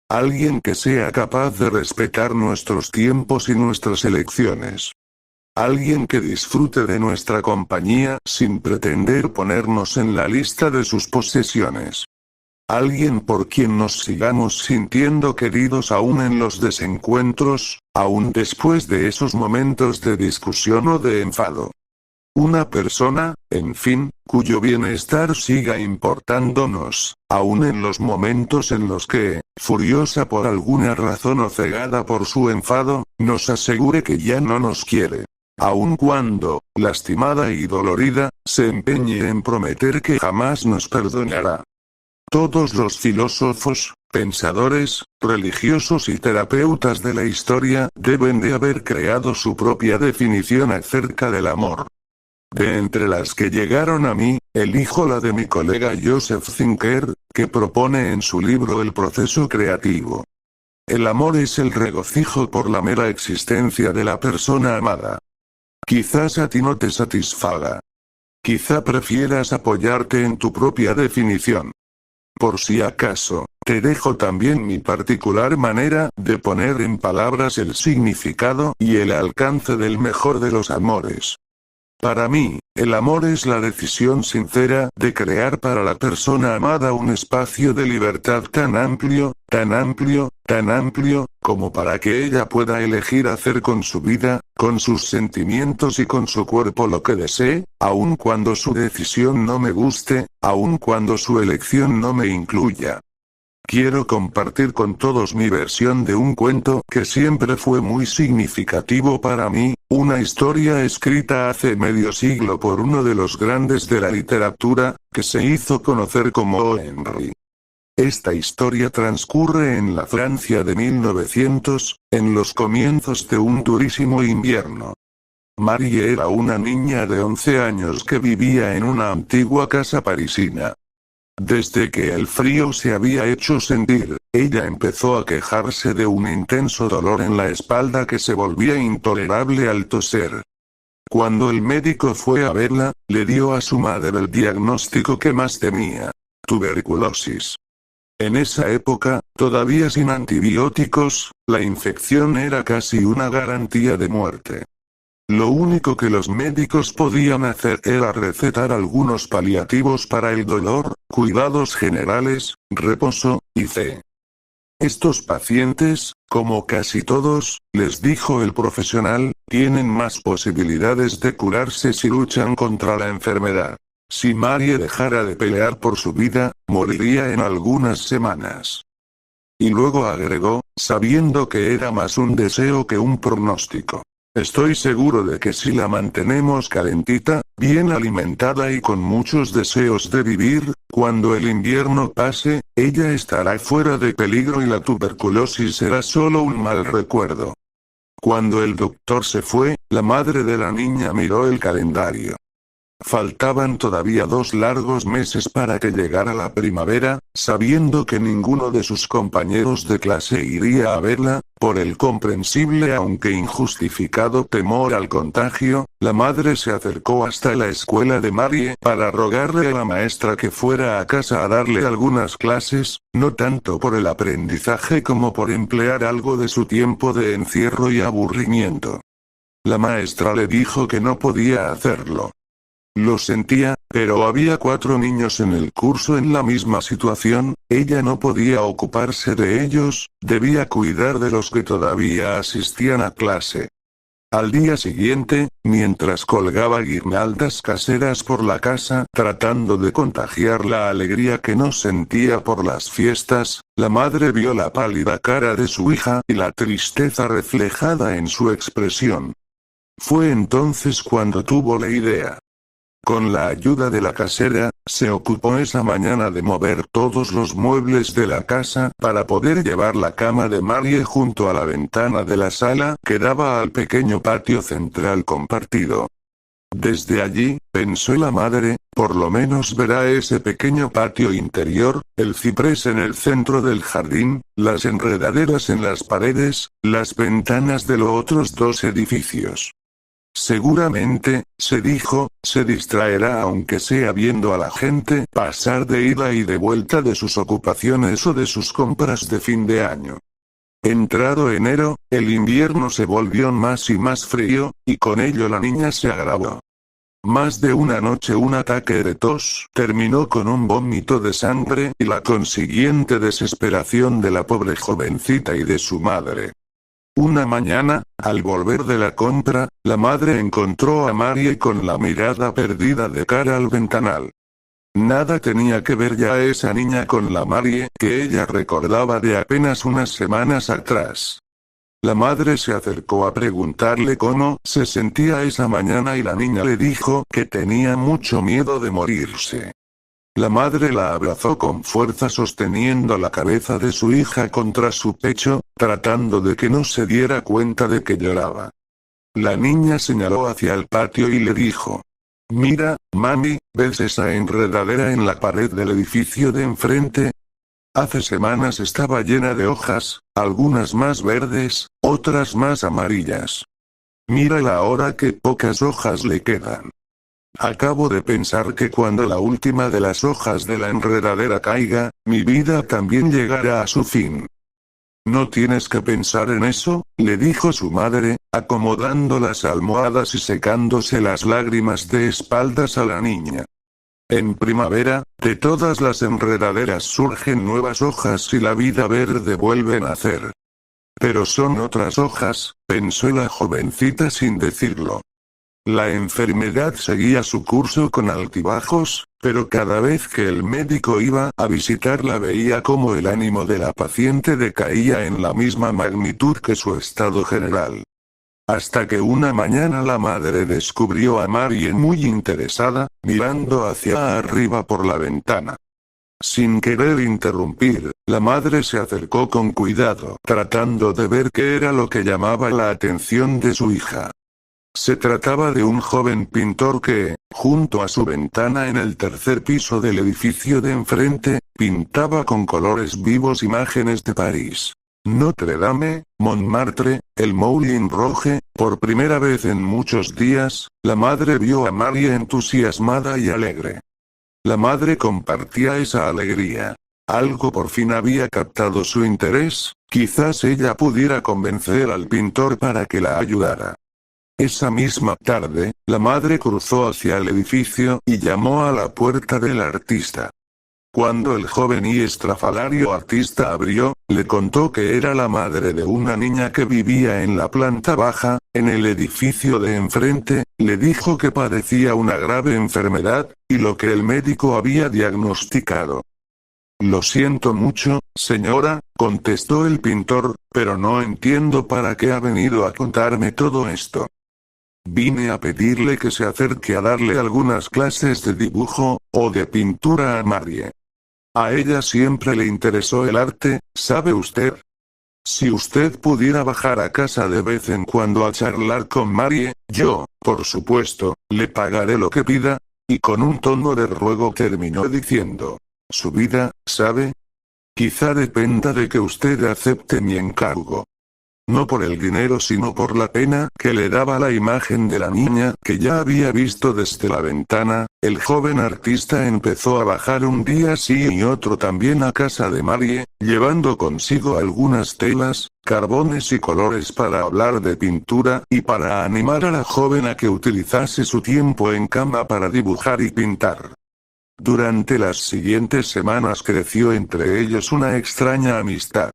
Alguien que sea capaz de respetar nuestros tiempos y nuestras elecciones. Alguien que disfrute de nuestra compañía sin pretender ponernos en la lista de sus posesiones. Alguien por quien nos sigamos sintiendo queridos aún en los desencuentros, aún después de esos momentos de discusión o de enfado. Una persona, en fin, cuyo bienestar siga importándonos, aun en los momentos en los que, furiosa por alguna razón o cegada por su enfado, nos asegure que ya no nos quiere. Aun cuando, lastimada y dolorida, se empeñe en prometer que jamás nos perdonará. Todos los filósofos, pensadores, religiosos y terapeutas de la historia deben de haber creado su propia definición acerca del amor. De entre las que llegaron a mí, elijo la de mi colega Joseph Zinker, que propone en su libro El proceso creativo. El amor es el regocijo por la mera existencia de la persona amada. Quizás a ti no te satisfaga. Quizá prefieras apoyarte en tu propia definición. Por si acaso, te dejo también mi particular manera de poner en palabras el significado y el alcance del mejor de los amores. Para mí, el amor es la decisión sincera de crear para la persona amada un espacio de libertad tan amplio, tan amplio, tan amplio, como para que ella pueda elegir hacer con su vida, con sus sentimientos y con su cuerpo lo que desee, aun cuando su decisión no me guste, aun cuando su elección no me incluya. Quiero compartir con todos mi versión de un cuento que siempre fue muy significativo para mí, una historia escrita hace medio siglo por uno de los grandes de la literatura, que se hizo conocer como O. Henry. Esta historia transcurre en la Francia de 1900, en los comienzos de un durísimo invierno. Marie era una niña de 11 años que vivía en una antigua casa parisina. Desde que el frío se había hecho sentir, ella empezó a quejarse de un intenso dolor en la espalda que se volvía intolerable al toser. Cuando el médico fue a verla, le dio a su madre el diagnóstico que más temía: tuberculosis. En esa época, todavía sin antibióticos, la infección era casi una garantía de muerte. Lo único que los médicos podían hacer era recetar algunos paliativos para el dolor, cuidados generales, reposo, y fe. Estos pacientes, como casi todos, les dijo el profesional, tienen más posibilidades de curarse si luchan contra la enfermedad. Si Marie dejara de pelear por su vida, moriría en algunas semanas. Y luego agregó, sabiendo que era más un deseo que un pronóstico. Estoy seguro de que si la mantenemos calentita, bien alimentada y con muchos deseos de vivir, cuando el invierno pase, ella estará fuera de peligro y la tuberculosis será solo un mal recuerdo. Cuando el doctor se fue, la madre de la niña miró el calendario. Faltaban todavía 2 largos meses para que llegara la primavera, sabiendo que ninguno de sus compañeros de clase iría a verla, por el comprensible aunque injustificado temor al contagio, la madre se acercó hasta la escuela de Marie para rogarle a la maestra que fuera a casa a darle algunas clases, no tanto por el aprendizaje como por emplear algo de su tiempo de encierro y aburrimiento. La maestra le dijo que no podía hacerlo. Lo sentía, pero había 4 niños en el curso en la misma situación, ella no podía ocuparse de ellos, debía cuidar de los que todavía asistían a clase. Al día siguiente, mientras colgaba guirnaldas caseras por la casa tratando de contagiar la alegría que no sentía por las fiestas, la madre vio la pálida cara de su hija y la tristeza reflejada en su expresión. Fue entonces cuando tuvo la idea. Con la ayuda de la casera, se ocupó esa mañana de mover todos los muebles de la casa para poder llevar la cama de Marie junto a la ventana de la sala que daba al pequeño patio central compartido. Desde allí, pensó la madre, por lo menos verá ese pequeño patio interior, el ciprés en el centro del jardín, las enredaderas en las paredes, las ventanas de los otros 2 edificios. Seguramente, se dijo, se distraerá aunque sea viendo a la gente pasar de ida y de vuelta de sus ocupaciones o de sus compras de fin de año. Entrado enero, el invierno se volvió más y más frío, y con ello la niña se agravó. Más de una noche un ataque de tos terminó con un vómito de sangre y la consiguiente desesperación de la pobre jovencita y de su madre. Una mañana, al volver de la compra, la madre encontró a Marie con la mirada perdida de cara al ventanal. Nada tenía que ver ya esa niña con la Marie que ella recordaba de apenas unas semanas atrás. La madre se acercó a preguntarle cómo se sentía esa mañana y la niña le dijo que tenía mucho miedo de morirse. La madre la abrazó con fuerza sosteniendo la cabeza de su hija contra su pecho, tratando de que no se diera cuenta de que lloraba. La niña señaló hacia el patio y le dijo: «Mira, mami, ¿ves esa enredadera en la pared del edificio de enfrente? Hace semanas estaba llena de hojas, algunas más verdes, otras más amarillas. Mírala ahora que pocas hojas le quedan. Acabo de pensar que cuando la última de las hojas de la enredadera caiga, mi vida también llegará a su fin». «No tienes que pensar en eso», le dijo su madre, acomodando las almohadas y secándose las lágrimas de espaldas a la niña. «En primavera, de todas las enredaderas surgen nuevas hojas y la vida verde vuelve a nacer». «Pero son otras hojas», pensó la jovencita sin decirlo. La enfermedad seguía su curso con altibajos, pero cada vez que el médico iba a visitarla veía cómo el ánimo de la paciente decaía en la misma magnitud que su estado general. Hasta que una mañana la madre descubrió a Marie muy interesada, mirando hacia arriba por la ventana. Sin querer interrumpir, la madre se acercó con cuidado, tratando de ver qué era lo que llamaba la atención de su hija. Se trataba de un joven pintor que, junto a su ventana en el 3er piso del edificio de enfrente, pintaba con colores vivos imágenes de París, Notre Dame, Montmartre, el Moulin Rouge. Por primera vez en muchos días, la madre vio a Marie entusiasmada y alegre. La madre compartía esa alegría. Algo por fin había captado su interés, quizás ella pudiera convencer al pintor para que la ayudara. Esa misma tarde, la madre cruzó hacia el edificio y llamó a la puerta del artista. Cuando el joven y estrafalario artista abrió, le contó que era la madre de una niña que vivía en la planta baja, en el edificio de enfrente, le dijo que padecía una grave enfermedad, y lo que el médico había diagnosticado. Lo siento mucho, señora, contestó el pintor, pero no entiendo para qué ha venido a contarme todo esto. Vine a pedirle que se acerque a darle algunas clases de dibujo, o de pintura a Marie. A ella siempre le interesó el arte, ¿sabe usted? Si usted pudiera bajar a casa de vez en cuando a charlar con Marie, yo, por supuesto, le pagaré lo que pida, y con un tono de ruego terminó diciendo. Su vida, ¿sabe? Quizá dependa de que usted acepte mi encargo. No por el dinero sino por la pena que le daba la imagen de la niña que ya había visto desde la ventana. El joven artista empezó a bajar un día sí y otro también a casa de Marie, llevando consigo algunas telas, carbones y colores para hablar de pintura y para animar a la joven a que utilizase su tiempo en cama para dibujar y pintar. Durante las siguientes semanas creció entre ellos una extraña amistad.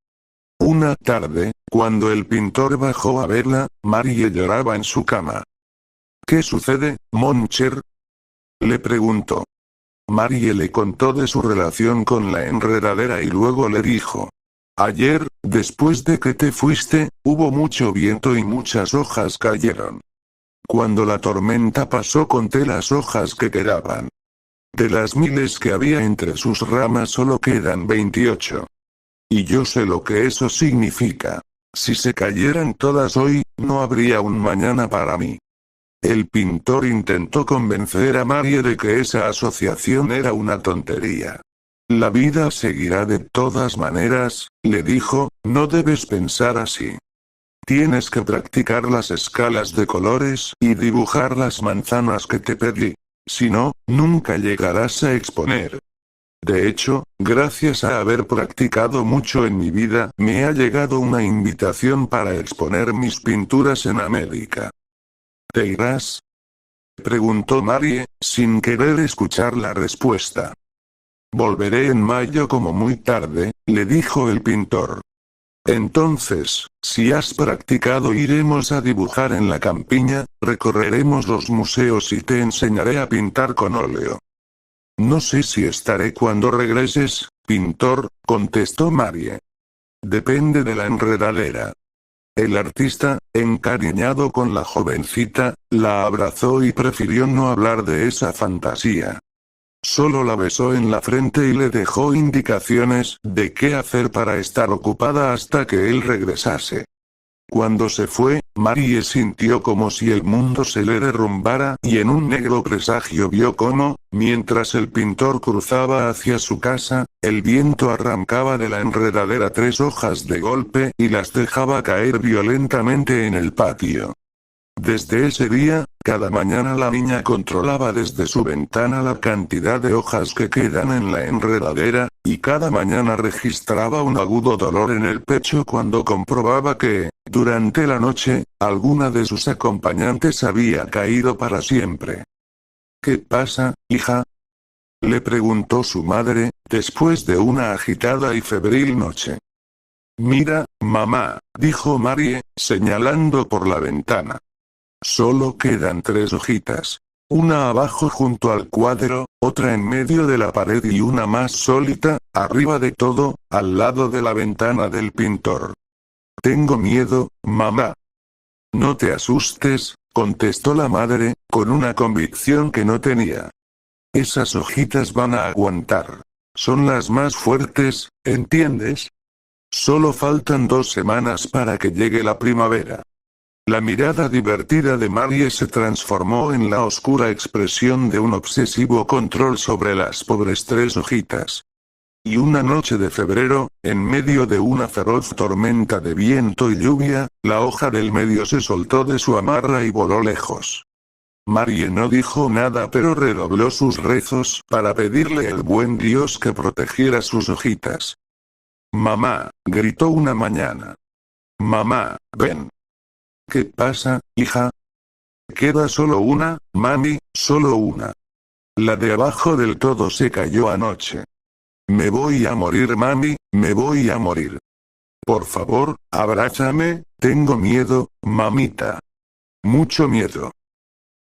Una tarde, cuando el pintor bajó a verla, Marie lloraba en su cama. ¿Qué sucede, mon cher?, le preguntó. Marie le contó de su relación con la enredadera y luego le dijo. Ayer, después de que te fuiste, hubo mucho viento y muchas hojas cayeron. Cuando la tormenta pasó conté las hojas que quedaban. De las miles que había entre sus ramas solo quedan 28. Y yo sé lo que eso significa. Si se cayeran todas hoy, no habría un mañana para mí. El pintor intentó convencer a Marie de que esa asociación era una tontería. La vida seguirá de todas maneras, le dijo, no debes pensar así. Tienes que practicar las escalas de colores y dibujar las manzanas que te pedí. Si no, nunca llegarás a exponer. De hecho, gracias a haber practicado mucho en mi vida, me ha llegado una invitación para exponer mis pinturas en América. ¿Te irás?, preguntó Marie, sin querer escuchar la respuesta. Volveré en mayo como muy tarde, le dijo el pintor. Entonces, si has practicado iremos a dibujar en la campiña, recorreremos los museos y te enseñaré a pintar con óleo. No sé si estaré cuando regreses, pintor, contestó Marie. Depende de la enredadera. El artista, encariñado con la jovencita, la abrazó y prefirió no hablar de esa fantasía. Solo la besó en la frente y le dejó indicaciones de qué hacer para estar ocupada hasta que él regresase. Cuando se fue, Marie sintió como si el mundo se le derrumbara y en un negro presagio vio cómo, mientras el pintor cruzaba hacia su casa, el viento arrancaba de la enredadera 3 hojas de golpe y las dejaba caer violentamente en el patio. Desde ese día, cada mañana la niña controlaba desde su ventana la cantidad de hojas que quedan en la enredadera, y cada mañana registraba un agudo dolor en el pecho cuando comprobaba que, durante la noche, alguna de sus acompañantes había caído para siempre. ¿Qué pasa, hija?, le preguntó su madre, después de una agitada y febril noche. Mira, mamá, dijo Marie, señalando por la ventana. Solo quedan 3 hojitas. Una abajo junto al cuadro, otra en medio de la pared y una más sólita, arriba de todo, al lado de la ventana del pintor. Tengo miedo, mamá. No te asustes, contestó la madre, con una convicción que no tenía. Esas hojitas van a aguantar. Son las más fuertes, ¿entiendes? Solo faltan 2 semanas para que llegue la primavera. La mirada divertida de Marie se transformó en la oscura expresión de un obsesivo control sobre las pobres 3 hojitas. Y una noche de febrero, en medio de una feroz tormenta de viento y lluvia, la hoja del medio se soltó de su amarra y voló lejos. Marie no dijo nada pero redobló sus rezos para pedirle al buen Dios que protegiera sus hojitas. Mamá, gritó una mañana. Mamá, ven. ¿Qué pasa, hija? Queda solo una, mami, solo una. La de abajo del todo se cayó anoche. Me voy a morir, mami, me voy a morir. Por favor, abrázame, tengo miedo, mamita. Mucho miedo.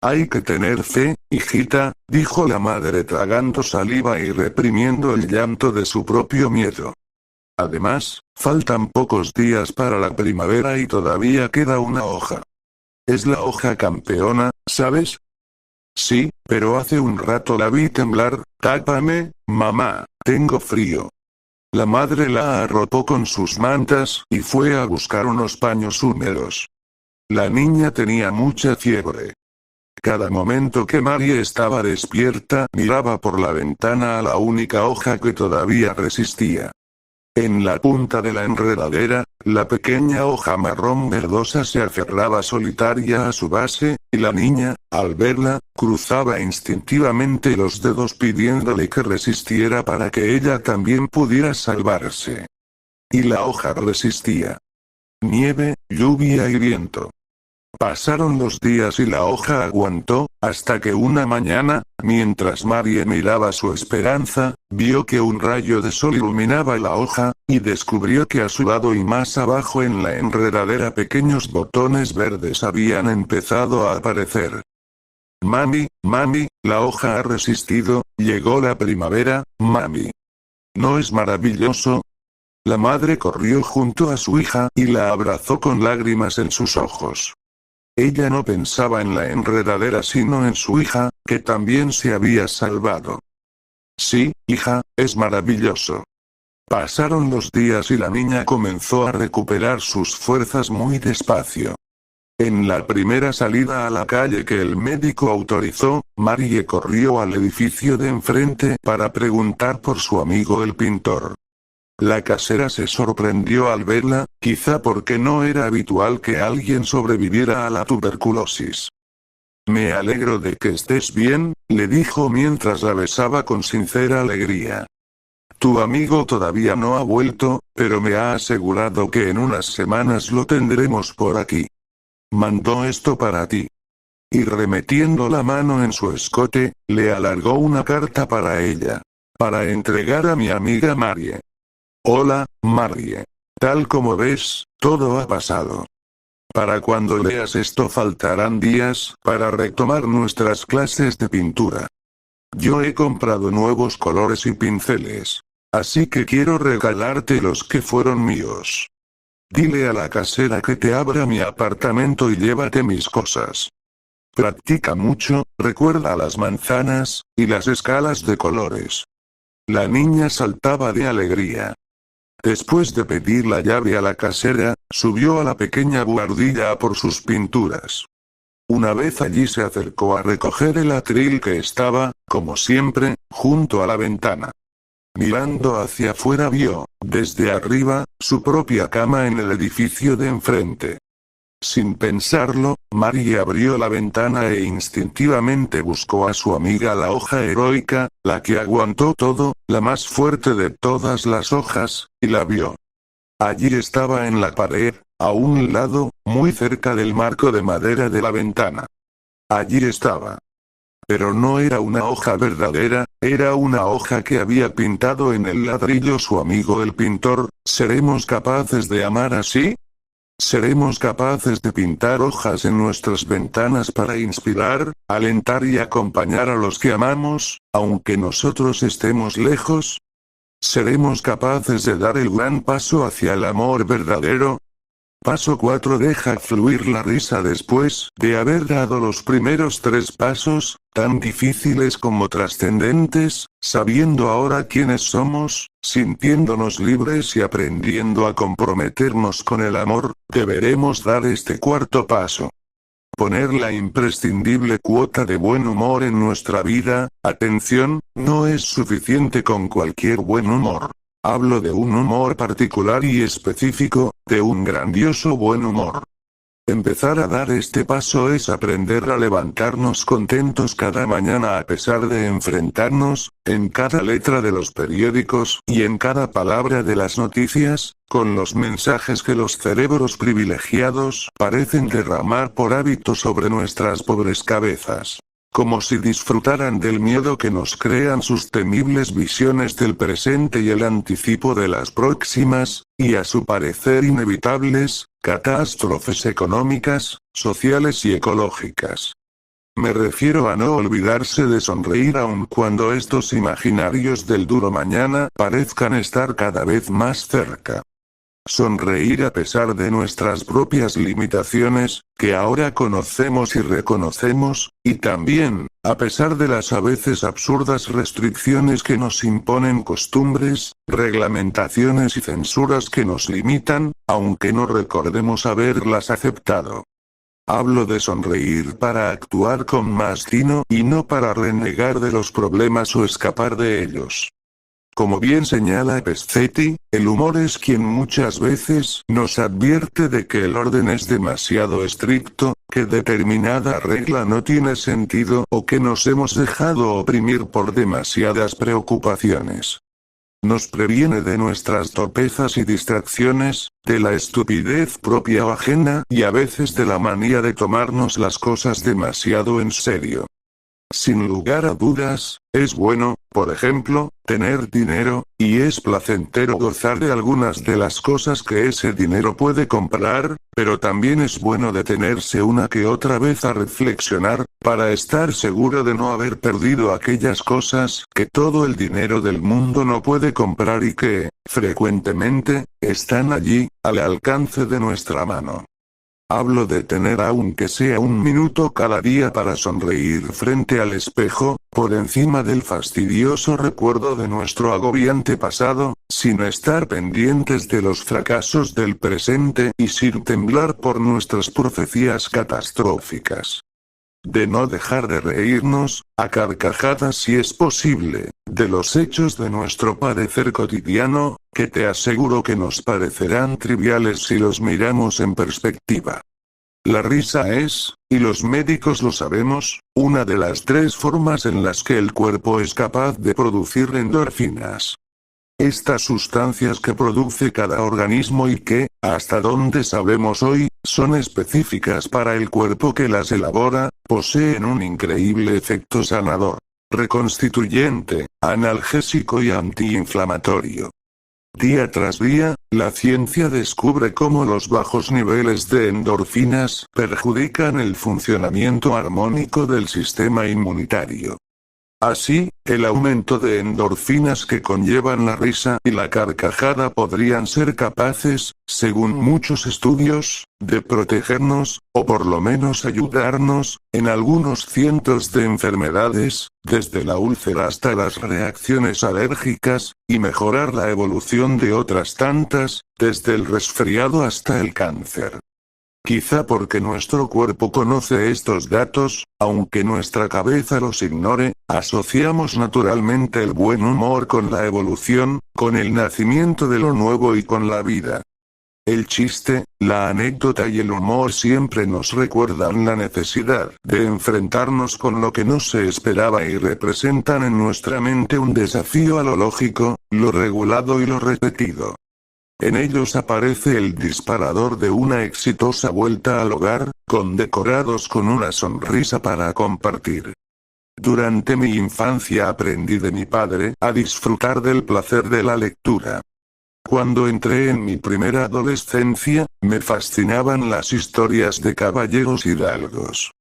Hay que tener fe, hijita, dijo la madre tragando saliva y reprimiendo el llanto de su propio miedo. Además, faltan pocos días para la primavera y todavía queda una hoja. Es la hoja campeona, ¿sabes? Sí, pero hace un rato la vi temblar. Tápame, mamá, tengo frío. La madre la arropó con sus mantas y fue a buscar unos paños húmedos. La niña tenía mucha fiebre. Cada momento que Marie estaba despierta, miraba por la ventana a la única hoja que todavía resistía. En la punta de la enredadera, la pequeña hoja marrón verdosa se aferraba solitaria a su base, y la niña, al verla, cruzaba instintivamente los dedos pidiéndole que resistiera para que ella también pudiera salvarse. Y la hoja resistía. Nieve, lluvia y viento. Pasaron los días y la hoja aguantó, hasta que una mañana, mientras Marie miraba su esperanza, vio que un rayo de sol iluminaba la hoja, y descubrió que a su lado y más abajo en la enredadera pequeños botones verdes habían empezado a aparecer. Mami, mami, la hoja ha resistido, llegó la primavera, mami. ¿No es maravilloso? La madre corrió junto a su hija y la abrazó con lágrimas en sus ojos. Ella no pensaba en la enredadera sino en su hija, que también se había salvado. Sí, hija, es maravilloso. Pasaron los días y la niña comenzó a recuperar sus fuerzas muy despacio. En la primera salida a la calle que el médico autorizó, Marie corrió al edificio de enfrente para preguntar por su amigo el pintor. La casera se sorprendió al verla, quizá porque no era habitual que alguien sobreviviera a la tuberculosis. Me alegro de que estés bien, le dijo mientras la besaba con sincera alegría. Tu amigo todavía no ha vuelto, pero me ha asegurado que en unas semanas lo tendremos por aquí. Mandó esto para ti. Y remetiendo la mano en su escote, le alargó una carta para ella. Para entregar a mi amiga Marie. Hola, Marie. Tal como ves, todo ha pasado. Para cuando leas esto faltarán días para retomar nuestras clases de pintura. Yo he comprado nuevos colores y pinceles. Así que quiero regalarte los que fueron míos. Dile a la casera que te abra mi apartamento y llévate mis cosas. Practica mucho, recuerda las manzanas y las escalas de colores. La niña saltaba de alegría. Después de pedir la llave a la casera, subió a la pequeña buhardilla a por sus pinturas. Una vez allí se acercó a recoger el atril que estaba, como siempre, junto a la ventana. Mirando hacia afuera vio, desde arriba, su propia cama en el edificio de enfrente. Sin pensarlo, Marie abrió la ventana e instintivamente buscó a su amiga la hoja heroica, la que aguantó todo, la más fuerte de todas las hojas, y la vio. Allí estaba en la pared, a un lado, muy cerca del marco de madera de la ventana. Allí estaba. Pero no era una hoja verdadera, era una hoja que había pintado en el ladrillo su amigo el pintor. ¿Seremos capaces de amar así? ¿Seremos capaces de pintar hojas en nuestras ventanas para inspirar, alentar y acompañar a los que amamos, aunque nosotros estemos lejos? ¿Seremos capaces de dar el gran paso hacia el amor verdadero? Paso 4. Deja fluir la risa después de haber dado los primeros 3 pasos, tan difíciles como trascendentes, sabiendo ahora quiénes somos, sintiéndonos libres y aprendiendo a comprometernos con el amor, deberemos dar este 4.º paso. Poner la imprescindible cuota de buen humor en nuestra vida. Atención, no es suficiente con cualquier buen humor. Hablo de un humor particular y específico, de un grandioso buen humor. Empezar a dar este paso es aprender a levantarnos contentos cada mañana a pesar de enfrentarnos, en cada letra de los periódicos y en cada palabra de las noticias, con los mensajes que los cerebros privilegiados parecen derramar por hábito sobre nuestras pobres cabezas. como si disfrutaran del miedo que nos crean sus temibles visiones del presente y el anticipo de las próximas, y a su parecer inevitables, catástrofes económicas, sociales y ecológicas. Me refiero a no olvidarse de sonreír aun cuando estos imaginarios del duro mañana parezcan estar cada vez más cerca. Sonreír a pesar de nuestras propias limitaciones, que ahora conocemos y reconocemos, y también, a pesar de las a veces absurdas restricciones que nos imponen costumbres, reglamentaciones y censuras que nos limitan, aunque no recordemos haberlas aceptado. Hablo de sonreír para actuar con más tino y no para renegar de los problemas o escapar de ellos. Como bien señala Pescetti, el humor es quien muchas veces nos advierte de que el orden es demasiado estricto, que determinada regla no tiene sentido o que nos hemos dejado oprimir por demasiadas preocupaciones. Nos previene de nuestras torpezas y distracciones, de la estupidez propia o ajena y a veces de la manía de tomarnos las cosas demasiado en serio. Sin lugar a dudas, es bueno, por ejemplo, tener dinero, y es placentero gozar de algunas de las cosas que ese dinero puede comprar, pero también es bueno detenerse una que otra vez a reflexionar, para estar seguro de no haber perdido aquellas cosas que todo el dinero del mundo no puede comprar y que, frecuentemente, están allí, al alcance de nuestra mano. Hablo de tener aunque sea un minuto cada día para sonreír frente al espejo, por encima del fastidioso recuerdo de nuestro agobiante pasado, sin estar pendientes de los fracasos del presente y sin temblar por nuestras profecías catastróficas. De no dejar de reírnos, a carcajadas si es posible, de los hechos de nuestro padecer cotidiano, que te aseguro que nos parecerán triviales si los miramos en perspectiva. La risa es, y los médicos lo sabemos, una de las 3 formas en las que el cuerpo es capaz de producir endorfinas. Estas sustancias que produce cada organismo y que, hasta donde sabemos hoy, son específicas para el cuerpo que las elabora, poseen un increíble efecto sanador, reconstituyente, analgésico y antiinflamatorio. Día tras día, la ciencia descubre cómo los bajos niveles de endorfinas perjudican el funcionamiento armónico del sistema inmunitario. Así, el aumento de endorfinas que conllevan la risa y la carcajada podrían ser capaces, según muchos estudios, de protegernos, o por lo menos ayudarnos, en algunos cientos de enfermedades, desde la úlcera hasta las reacciones alérgicas, y mejorar la evolución de otras tantas, desde el resfriado hasta el cáncer. Quizá porque nuestro cuerpo conoce estos datos, aunque nuestra cabeza los ignore, asociamos naturalmente el buen humor con la evolución, con el nacimiento de lo nuevo y con la vida. El chiste, la anécdota y el humor siempre nos recuerdan la necesidad de enfrentarnos con lo que no se esperaba y representan en nuestra mente un desafío a lo lógico, lo regulado y lo repetido. En ellos aparece el disparador de una exitosa vuelta al hogar, condecorados con una sonrisa para compartir. Durante mi infancia aprendí de mi padre a disfrutar del placer de la lectura. Cuando entré en mi primera adolescencia, me fascinaban las historias de caballeros hidalgos.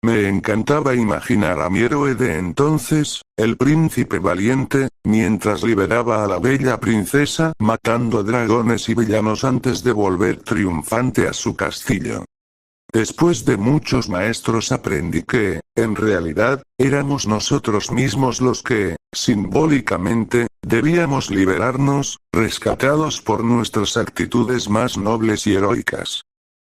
Me encantaba imaginar a mi héroe de entonces, el príncipe valiente, mientras liberaba a la bella princesa, matando dragones y villanos antes de volver triunfante a su castillo. Después de muchos maestros aprendí que, en realidad, éramos nosotros mismos los que, simbólicamente, debíamos liberarnos, rescatados por nuestras actitudes más nobles y heroicas.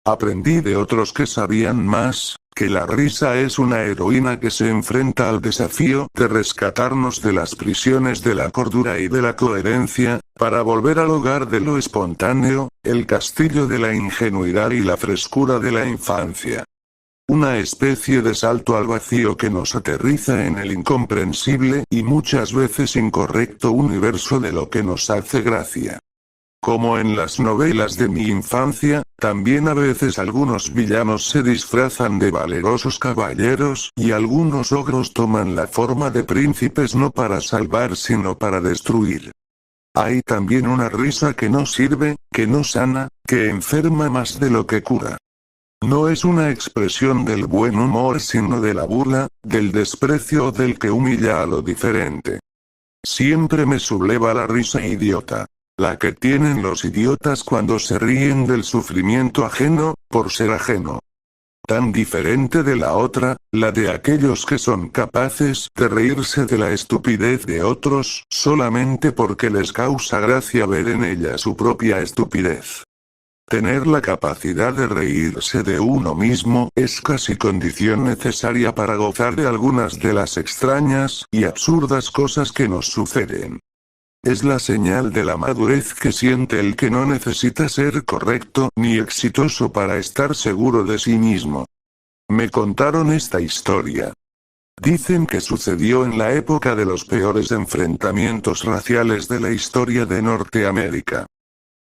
Aprendí de otros que sabían más, que la risa es una heroína que se enfrenta al desafío de rescatarnos de las prisiones de la cordura y de la coherencia, para volver al hogar de lo espontáneo, el castillo de la ingenuidad y la frescura de la infancia. Una especie de salto al vacío que nos aterriza en el incomprensible y muchas veces incorrecto universo de lo que nos hace gracia. Como en las novelas de mi infancia, también a veces algunos villanos se disfrazan de valerosos caballeros y algunos ogros toman la forma de príncipes no para salvar sino para destruir. Hay también una risa que no sirve, que no sana, que enferma más de lo que cura. No es una expresión del buen humor sino de la burla, del desprecio o del que humilla a lo diferente. Siempre me subleva la risa idiota. La que tienen los idiotas cuando se ríen del sufrimiento ajeno, por ser ajeno. Tan diferente de la otra, la de aquellos que son capaces de reírse de la estupidez de otros, solamente porque les causa gracia ver en ella su propia estupidez. Tener la capacidad de reírse de uno mismo es casi condición necesaria para gozar de algunas de las extrañas y absurdas cosas que nos suceden. Es la señal de la madurez que siente el que no necesita ser correcto ni exitoso para estar seguro de sí mismo. Me contaron esta historia. Dicen que sucedió en la época de los peores enfrentamientos raciales de la historia de Norteamérica.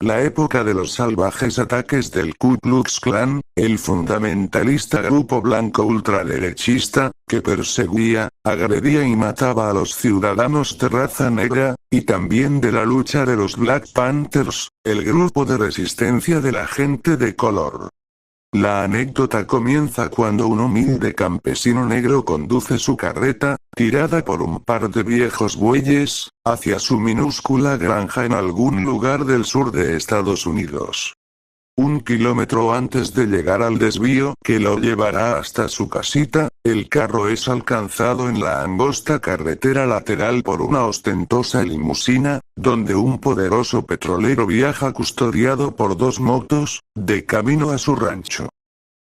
La época de los salvajes ataques del Ku Klux Klan, el fundamentalista grupo blanco ultraderechista, que perseguía, agredía y mataba a los ciudadanos de raza negra, y también de la lucha de los Black Panthers, el grupo de resistencia de la gente de color. La anécdota comienza cuando un humilde campesino negro conduce su carreta, tirada por un par de viejos bueyes, hacia su minúscula granja en algún lugar del sur de Estados Unidos. 1 kilómetro antes de llegar al desvío que lo llevará hasta su casita, el carro es alcanzado en la angosta carretera lateral por una ostentosa limusina, donde un poderoso petrolero viaja custodiado por 2 motos, de camino a su rancho.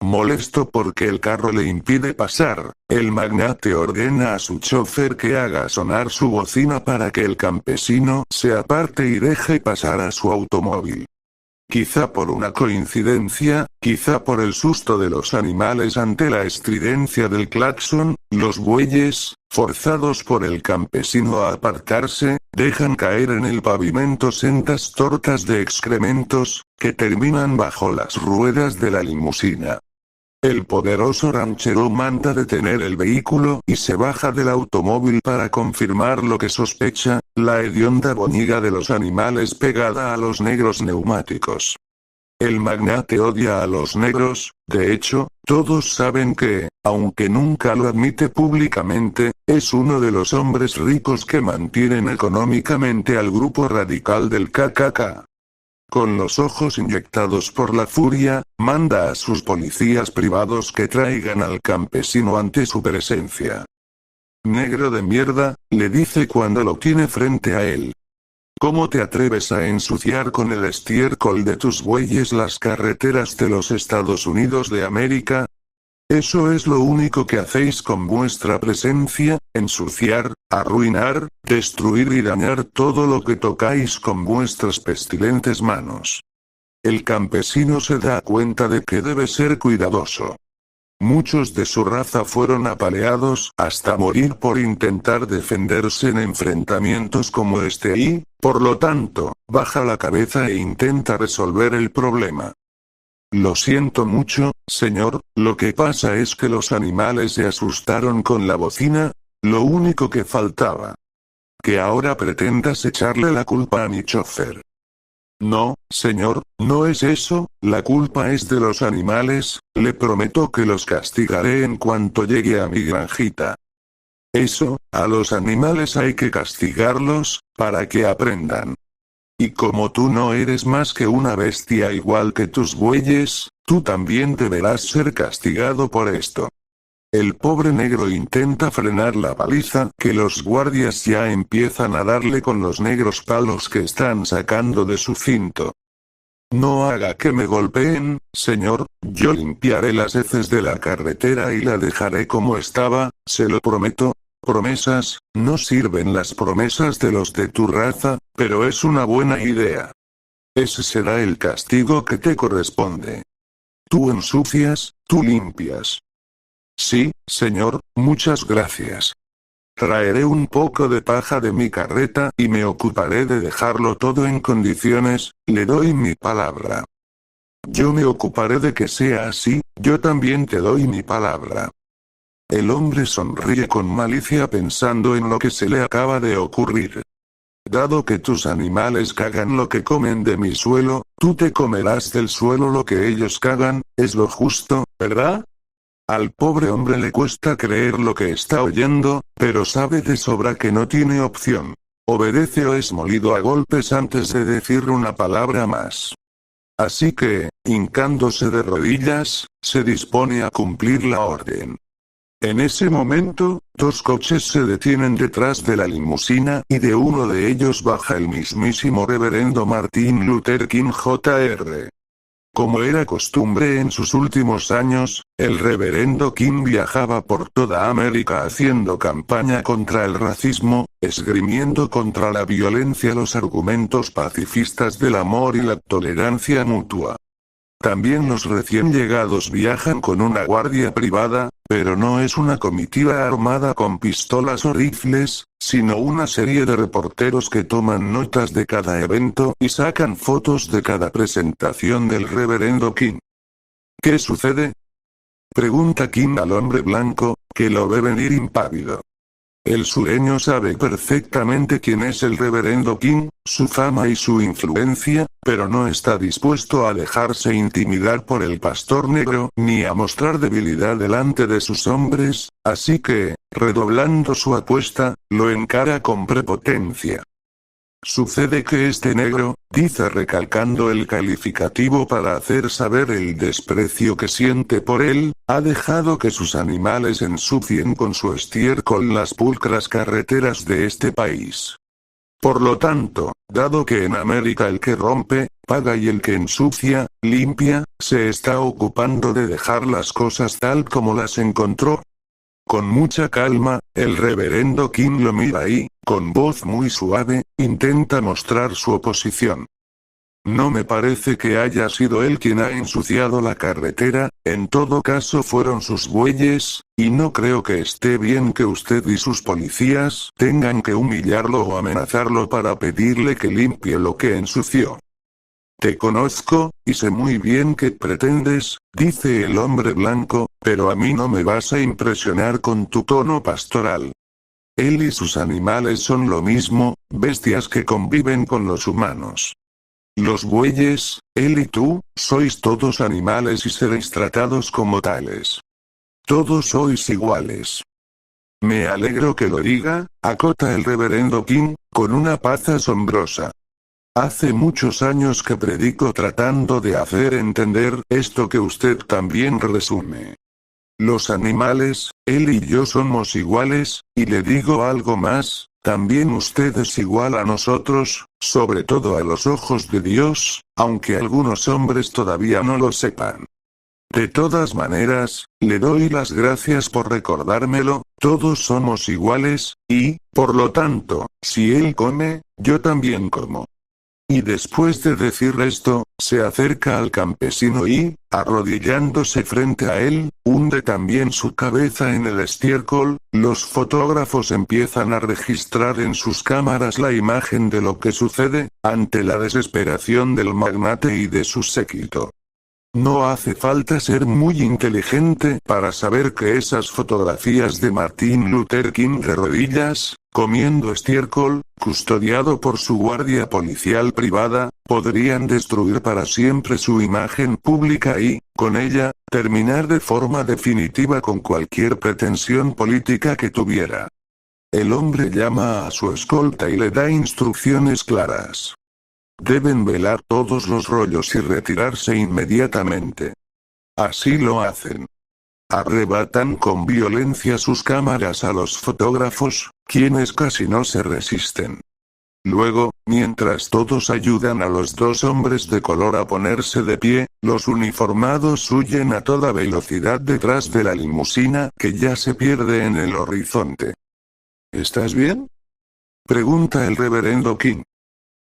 Molesto porque el carro le impide pasar, el magnate ordena a su chofer que haga sonar su bocina para que el campesino se aparte y deje pasar a su automóvil. Quizá por una coincidencia, quizá por el susto de los animales ante la estridencia del claxon, los bueyes, forzados por el campesino a apartarse, dejan caer en el pavimento sendas tortas de excrementos, que terminan bajo las ruedas de la limusina. El poderoso ranchero manda detener el vehículo y se baja del automóvil para confirmar lo que sospecha, la hedionda boñiga de los animales pegada a los negros neumáticos. El magnate odia a los negros, de hecho, todos saben que, aunque nunca lo admite públicamente, es uno de los hombres ricos que mantienen económicamente al grupo radical del KKK. Con los ojos inyectados por la furia, manda a sus policías privados que traigan al campesino ante su presencia. Negro de mierda, le dice cuando lo tiene frente a él. ¿Cómo te atreves a ensuciar con el estiércol de tus bueyes las carreteras de los Estados Unidos de América? Eso es lo único que hacéis con vuestra presencia, ensuciar, arruinar, destruir y dañar todo lo que tocáis con vuestras pestilentes manos. El campesino se da cuenta de que debe ser cuidadoso. Muchos de su raza fueron apaleados hasta morir por intentar defenderse en enfrentamientos como este y, por lo tanto, baja la cabeza e intenta resolver el problema. Lo siento mucho, señor, lo que pasa es que los animales se asustaron con la bocina, lo único que faltaba. Que ahora pretendas echarle la culpa a mi chofer. No, señor, no es eso, la culpa es de los animales, le prometo que los castigaré en cuanto llegue a mi granjita. Eso, a los animales hay que castigarlos, para que aprendan. Y como tú no eres más que una bestia igual que tus bueyes, tú también deberás ser castigado por esto. El pobre negro intenta frenar la paliza que los guardias ya empiezan a darle con los negros palos que están sacando de su cinto. No haga que me golpeen, señor, yo limpiaré las heces de la carretera y la dejaré como estaba, se lo prometo. Promesas, no sirven las promesas de los de tu raza, pero es una buena idea. Ese será el castigo que te corresponde. Tú ensucias, tú limpias. Sí, señor, muchas gracias. traeré un poco de paja de mi carreta y me ocuparé de dejarlo todo en condiciones, le doy mi palabra. Yo me ocuparé de que sea así, yo también te doy mi palabra. El hombre sonríe con malicia pensando en lo que se le acaba de ocurrir. Dado que tus animales cagan lo que comen de mi suelo, tú te comerás del suelo lo que ellos cagan, es lo justo, ¿verdad? Al pobre hombre le cuesta creer lo que está oyendo, pero sabe de sobra que no tiene opción. Obedece o es molido a golpes antes de decir una palabra más. Así que, hincándose de rodillas, se dispone a cumplir la orden. En ese momento, dos coches se detienen detrás de la limusina y de uno de ellos baja el mismísimo reverendo Martin Luther King Jr. Como era costumbre en sus últimos años, el reverendo King viajaba por toda América haciendo campaña contra el racismo, esgrimiendo contra la violencia los argumentos pacifistas del amor y la tolerancia mutua. También los recién llegados viajan con una guardia privada, pero no es una comitiva armada con pistolas o rifles, sino una serie de reporteros que toman notas de cada evento y sacan fotos de cada presentación del reverendo King. ¿Qué sucede?, pregunta King al hombre blanco, que lo ve venir impávido. El sureño sabe perfectamente quién es el reverendo King, su fama y su influencia, pero no está dispuesto a dejarse intimidar por el pastor negro ni a mostrar debilidad delante de sus hombres, así que, redoblando su apuesta, lo encara con prepotencia. Sucede que este negro, dice recalcando el calificativo para hacer saber el desprecio que siente por él, ha dejado que sus animales ensucien con su estiércol las pulcras carreteras de este país. Por lo tanto, dado que en América el que rompe, paga y el que ensucia, limpia, se está ocupando de dejar las cosas tal como las encontró. Con mucha calma, el reverendo King lo mira y, con voz muy suave, intenta mostrar su oposición. No me parece que haya sido él quien ha ensuciado la carretera, en todo caso fueron sus bueyes, y no creo que esté bien que usted y sus policías tengan que humillarlo o amenazarlo para pedirle que limpie lo que ensució. Te conozco, y sé muy bien qué pretendes, dice el hombre blanco, pero a mí no me vas a impresionar con tu tono pastoral. Él y sus animales son lo mismo, bestias que conviven con los humanos. Los bueyes, él y tú, sois todos animales y seréis tratados como tales. Todos sois iguales. Me alegro que lo diga, acota el reverendo King, con una paz asombrosa. Hace muchos años que predico tratando de hacer entender esto que usted también resume. Los animales, él y yo somos iguales, y le digo algo más, también usted es igual a nosotros, sobre todo a los ojos de Dios, aunque algunos hombres todavía no lo sepan. De todas maneras, le doy las gracias por recordármelo, todos somos iguales, y, por lo tanto, si él come, yo también como. Y después de decir esto, se acerca al campesino y, arrodillándose frente a él, hunde también su cabeza en el estiércol. Los fotógrafos empiezan a registrar en sus cámaras la imagen de lo que sucede, ante la desesperación del magnate y de su séquito. No hace falta ser muy inteligente para saber que esas fotografías de Martin Luther King de rodillas, comiendo estiércol, custodiado por su guardia policial privada, podrían destruir para siempre su imagen pública y, con ella, terminar de forma definitiva con cualquier pretensión política que tuviera. El hombre llama a su escolta y le da instrucciones claras. Deben velar todos los rollos y retirarse inmediatamente. Así lo hacen. Arrebatan con violencia sus cámaras a los fotógrafos, quienes casi no se resisten. Luego, mientras todos ayudan a los dos hombres de color a ponerse de pie, los uniformados huyen a toda velocidad detrás de la limusina que ya se pierde en el horizonte. ¿Estás bien?, pregunta el reverendo King.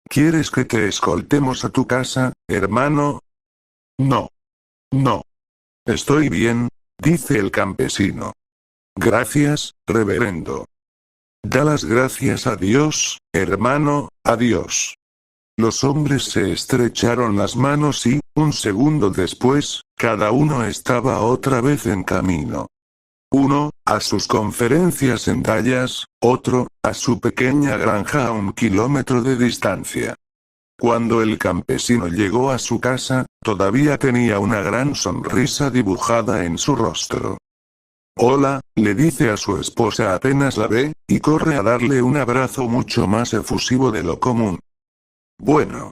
¿Quieres que te escoltemos a tu casa, hermano? No. No. Estoy bien, dice el campesino. Gracias, reverendo. Da las gracias a Dios, hermano, adiós. Los hombres se estrecharon las manos y, un segundo después, cada uno estaba otra vez en camino. Uno, a sus conferencias en Dallas, otro, a su pequeña granja a 1 kilómetro de distancia. Cuando el campesino llegó a su casa, todavía tenía una gran sonrisa dibujada en su rostro. Hola, le dice a su esposa apenas la ve, y corre a darle un abrazo mucho más efusivo de lo común. Bueno,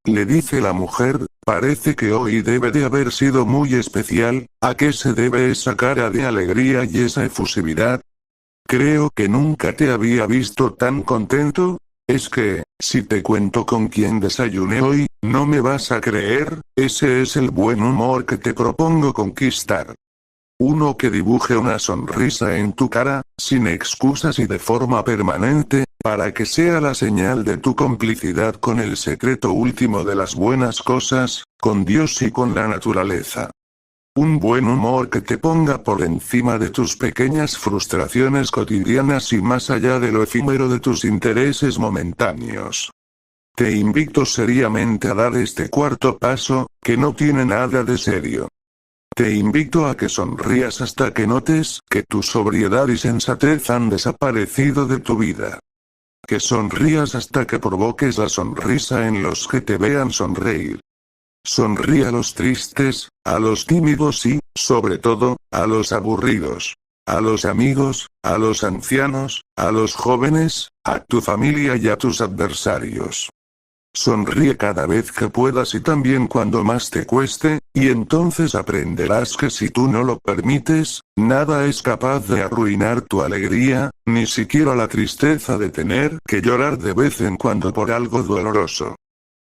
le dice la mujer, parece que hoy debe de haber sido muy especial. ¿A qué se debe esa cara de alegría y esa efusividad? Creo que nunca te había visto tan contento. Es que, si te cuento con quién desayuné hoy, no me vas a creer. Ese es el buen humor que te propongo conquistar. Uno que dibuje una sonrisa en tu cara, sin excusas y de forma permanente, para que sea la señal de tu complicidad con el secreto último de las buenas cosas, con Dios y con la naturaleza. Un buen humor que te ponga por encima de tus pequeñas frustraciones cotidianas y más allá de lo efímero de tus intereses momentáneos. Te invito seriamente a dar este cuarto paso, que no tiene nada de serio. Te invito a que sonrías hasta que notes que tu sobriedad y sensatez han desaparecido de tu vida. Que sonrías hasta que provoques la sonrisa en los que te vean sonreír. Sonríe a los tristes, a los tímidos y, sobre todo, a los aburridos. A los amigos, a los ancianos, a los jóvenes, a tu familia y a tus adversarios. Sonríe cada vez que puedas y también cuando más te cueste, y entonces aprenderás que si tú no lo permites, nada es capaz de arruinar tu alegría, ni siquiera la tristeza de tener que llorar de vez en cuando por algo doloroso.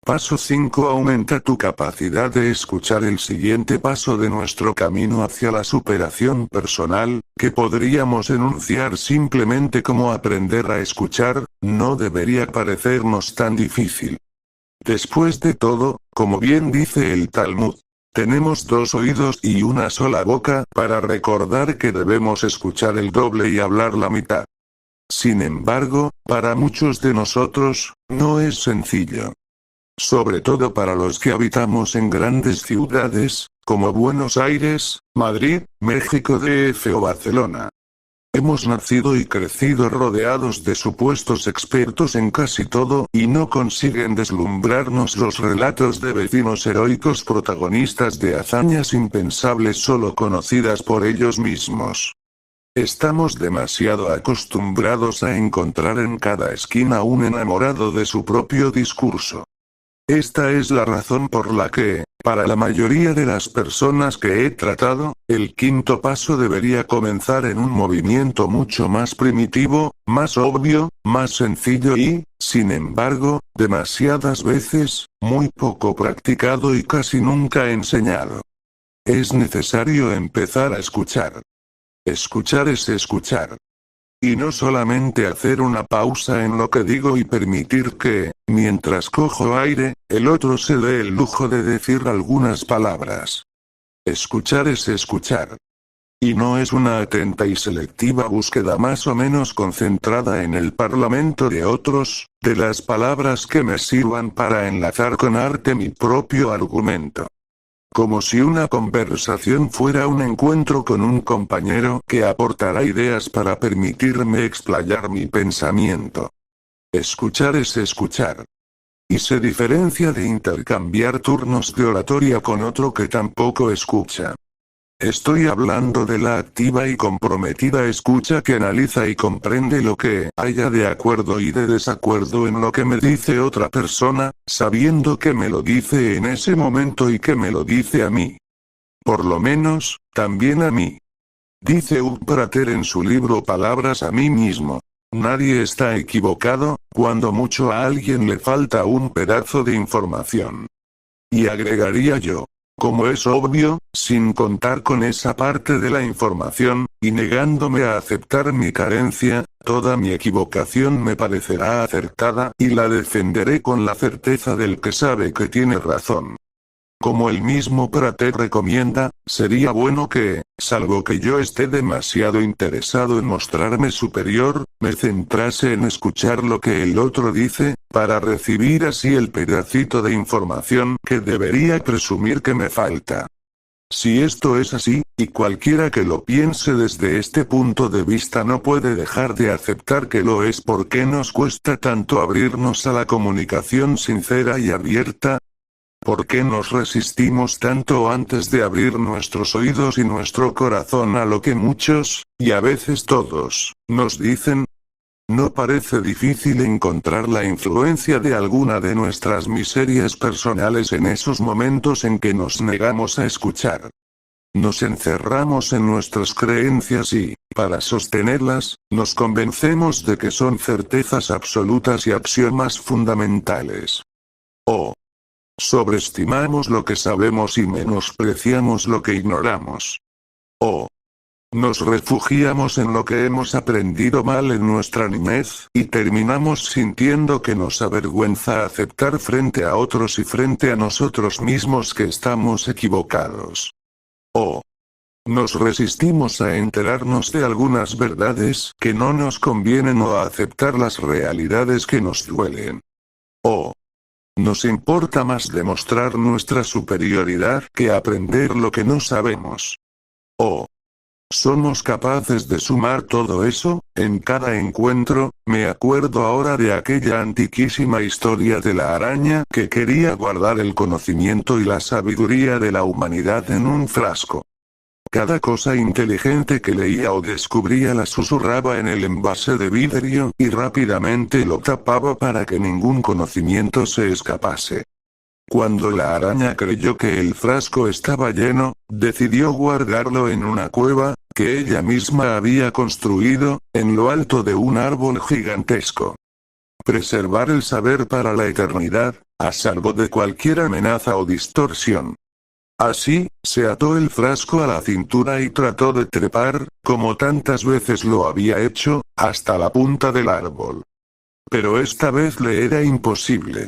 Paso 5. Aumenta tu capacidad de escuchar. El siguiente paso de nuestro camino hacia la superación personal, que podríamos enunciar simplemente como aprender a escuchar, no debería parecernos tan difícil. Después de todo, como bien dice el Talmud, tenemos 2 oídos y una sola boca para recordar que debemos escuchar el doble y hablar la mitad. Sin embargo, para muchos de nosotros, no es sencillo. Sobre todo para los que habitamos en grandes ciudades, como Buenos Aires, Madrid, México DF o Barcelona. Hemos nacido y crecido rodeados de supuestos expertos en casi todo, y no consiguen deslumbrarnos los relatos de vecinos heroicos protagonistas de hazañas impensables solo conocidas por ellos mismos. Estamos demasiado acostumbrados a encontrar en cada esquina un enamorado de su propio discurso. Esta es la razón por la que, para la mayoría de las personas que he tratado, el quinto paso debería comenzar en un movimiento mucho más primitivo, más obvio, más sencillo y, sin embargo, demasiadas veces, muy poco practicado y casi nunca enseñado. Es necesario empezar a escuchar. Escuchar es escuchar. Y no solamente hacer una pausa en lo que digo y permitir que, mientras cojo aire, el otro se dé el lujo de decir algunas palabras. Escuchar es escuchar. Y no es una atenta y selectiva búsqueda más o menos concentrada en el parlamento de otros, de las palabras que me sirvan para enlazar con arte mi propio argumento. Como si una conversación fuera un encuentro con un compañero que aportará ideas para permitirme explayar mi pensamiento. Escuchar es escuchar. Y se diferencia de intercambiar turnos de oratoria con otro que tampoco escucha. Estoy hablando de la activa y comprometida escucha que analiza y comprende lo que haya de acuerdo y de desacuerdo en lo que me dice otra persona, sabiendo que me lo dice en ese momento y que me lo dice a mí. Por lo menos, también a mí. Dice Hugh Prater en su libro Palabras a mí mismo. Nadie está equivocado, cuando mucho a alguien le falta un pedazo de información. Y agregaría yo. Como es obvio, sin contar con esa parte de la información, y negándome a aceptar mi carencia, toda mi equivocación me parecerá acertada y la defenderé con la certeza del que sabe que tiene razón. Como el mismo Prater recomienda, sería bueno que, salvo que yo esté demasiado interesado en mostrarme superior, me centrase en escuchar lo que el otro dice, para recibir así el pedacito de información que debería presumir que me falta. Si esto es así, y cualquiera que lo piense desde este punto de vista no puede dejar de aceptar que lo es, porque nos cuesta tanto abrirnos a la comunicación sincera y abierta. ¿Por qué nos resistimos tanto antes de abrir nuestros oídos y nuestro corazón a lo que muchos, y a veces todos, nos dicen? ¿No parece difícil encontrar la influencia de alguna de nuestras miserias personales en esos momentos en que nos negamos a escuchar? Nos encerramos en nuestras creencias y, para sostenerlas, nos convencemos de que son certezas absolutas y axiomas fundamentales. O sobreestimamos lo que sabemos y menospreciamos lo que ignoramos. O nos refugiamos en lo que hemos aprendido mal en nuestra niñez, y terminamos sintiendo que nos avergüenza aceptar frente a otros y frente a nosotros mismos que estamos equivocados. O nos resistimos a enterarnos de algunas verdades que no nos convienen o a aceptar las realidades que nos duelen. O nos importa más demostrar nuestra superioridad que aprender lo que no sabemos. O somos capaces de sumar todo eso. En cada encuentro, me acuerdo ahora de aquella antiquísima historia de la araña que quería guardar el conocimiento y la sabiduría de la humanidad en un frasco. Cada cosa inteligente que leía o descubría la susurraba en el envase de vidrio, y rápidamente lo tapaba para que ningún conocimiento se escapase. Cuando la araña creyó que el frasco estaba lleno, decidió guardarlo en una cueva, que ella misma había construido, en lo alto de un árbol gigantesco. Preservar el saber para la eternidad, a salvo de cualquier amenaza o distorsión. Así, se ató el frasco a la cintura y trató de trepar, como tantas veces lo había hecho, hasta la punta del árbol. Pero esta vez le era imposible.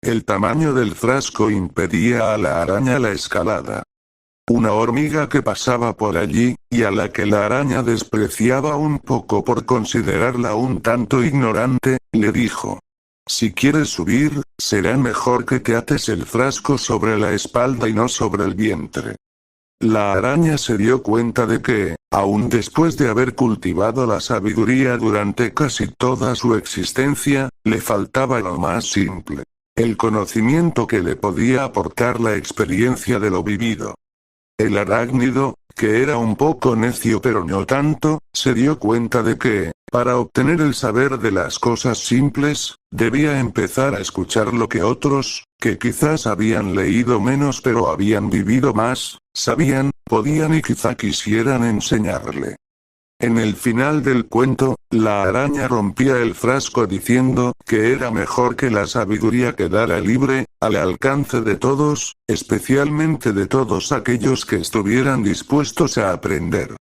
El tamaño del frasco impedía a la araña la escalada. Una hormiga que pasaba por allí, y a la que la araña despreciaba un poco por considerarla un tanto ignorante, le dijo: si quieres subir, será mejor que te ates el frasco sobre la espalda y no sobre el vientre. La araña se dio cuenta de que, aun después de haber cultivado la sabiduría durante casi toda su existencia, le faltaba lo más simple: el conocimiento que le podía aportar la experiencia de lo vivido. El arácnido, que era un poco necio pero no tanto, se dio cuenta de que, para obtener el saber de las cosas simples, debía empezar a escuchar lo que otros, que quizás habían leído menos pero habían vivido más, sabían, podían y quizá quisieran enseñarle. En el final del cuento, la araña rompía el frasco diciendo que era mejor que la sabiduría quedara libre, al alcance de todos, especialmente de todos aquellos que estuvieran dispuestos a aprender.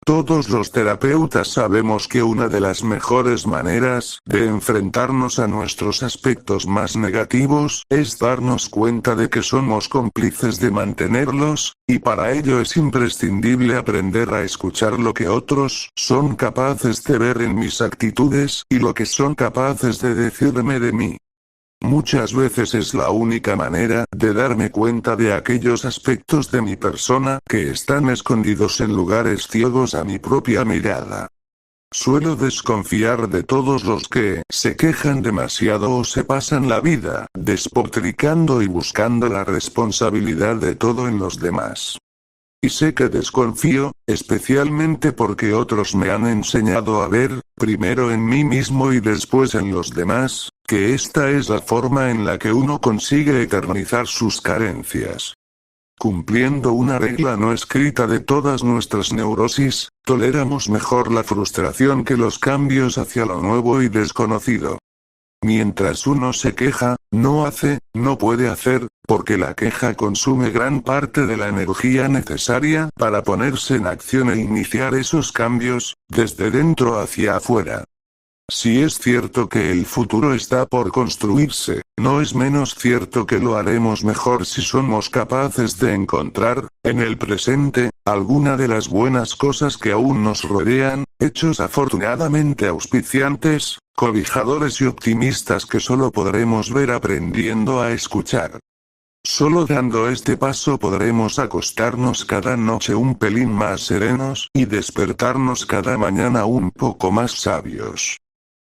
Todos los terapeutas sabemos que una de las mejores maneras de enfrentarnos a nuestros aspectos más negativos es darnos cuenta de que somos cómplices de mantenerlos, y para ello es imprescindible aprender a escuchar lo que otros son capaces de ver en mis actitudes y lo que son capaces de decirme de mí. Muchas veces es la única manera de darme cuenta de aquellos aspectos de mi persona que están escondidos en lugares ciegos a mi propia mirada. Suelo desconfiar de todos los que se quejan demasiado o se pasan la vida despotricando y buscando la responsabilidad de todo en los demás. Y sé que desconfío, especialmente porque otros me han enseñado a ver, primero en mí mismo y después en los demás, que esta es la forma en la que uno consigue eternizar sus carencias. Cumpliendo una regla no escrita de todas nuestras neurosis, toleramos mejor la frustración que los cambios hacia lo nuevo y desconocido. Mientras uno se queja, no hace, no puede hacer, porque la queja consume gran parte de la energía necesaria para ponerse en acción e iniciar esos cambios, desde dentro hacia afuera. Si es cierto que el futuro está por construirse, no es menos cierto que lo haremos mejor si somos capaces de encontrar, en el presente, alguna de las buenas cosas que aún nos rodean, hechos afortunadamente auspiciantes, cobijadores y optimistas que solo podremos ver aprendiendo a escuchar. Solo dando este paso podremos acostarnos cada noche un pelín más serenos y despertarnos cada mañana un poco más sabios.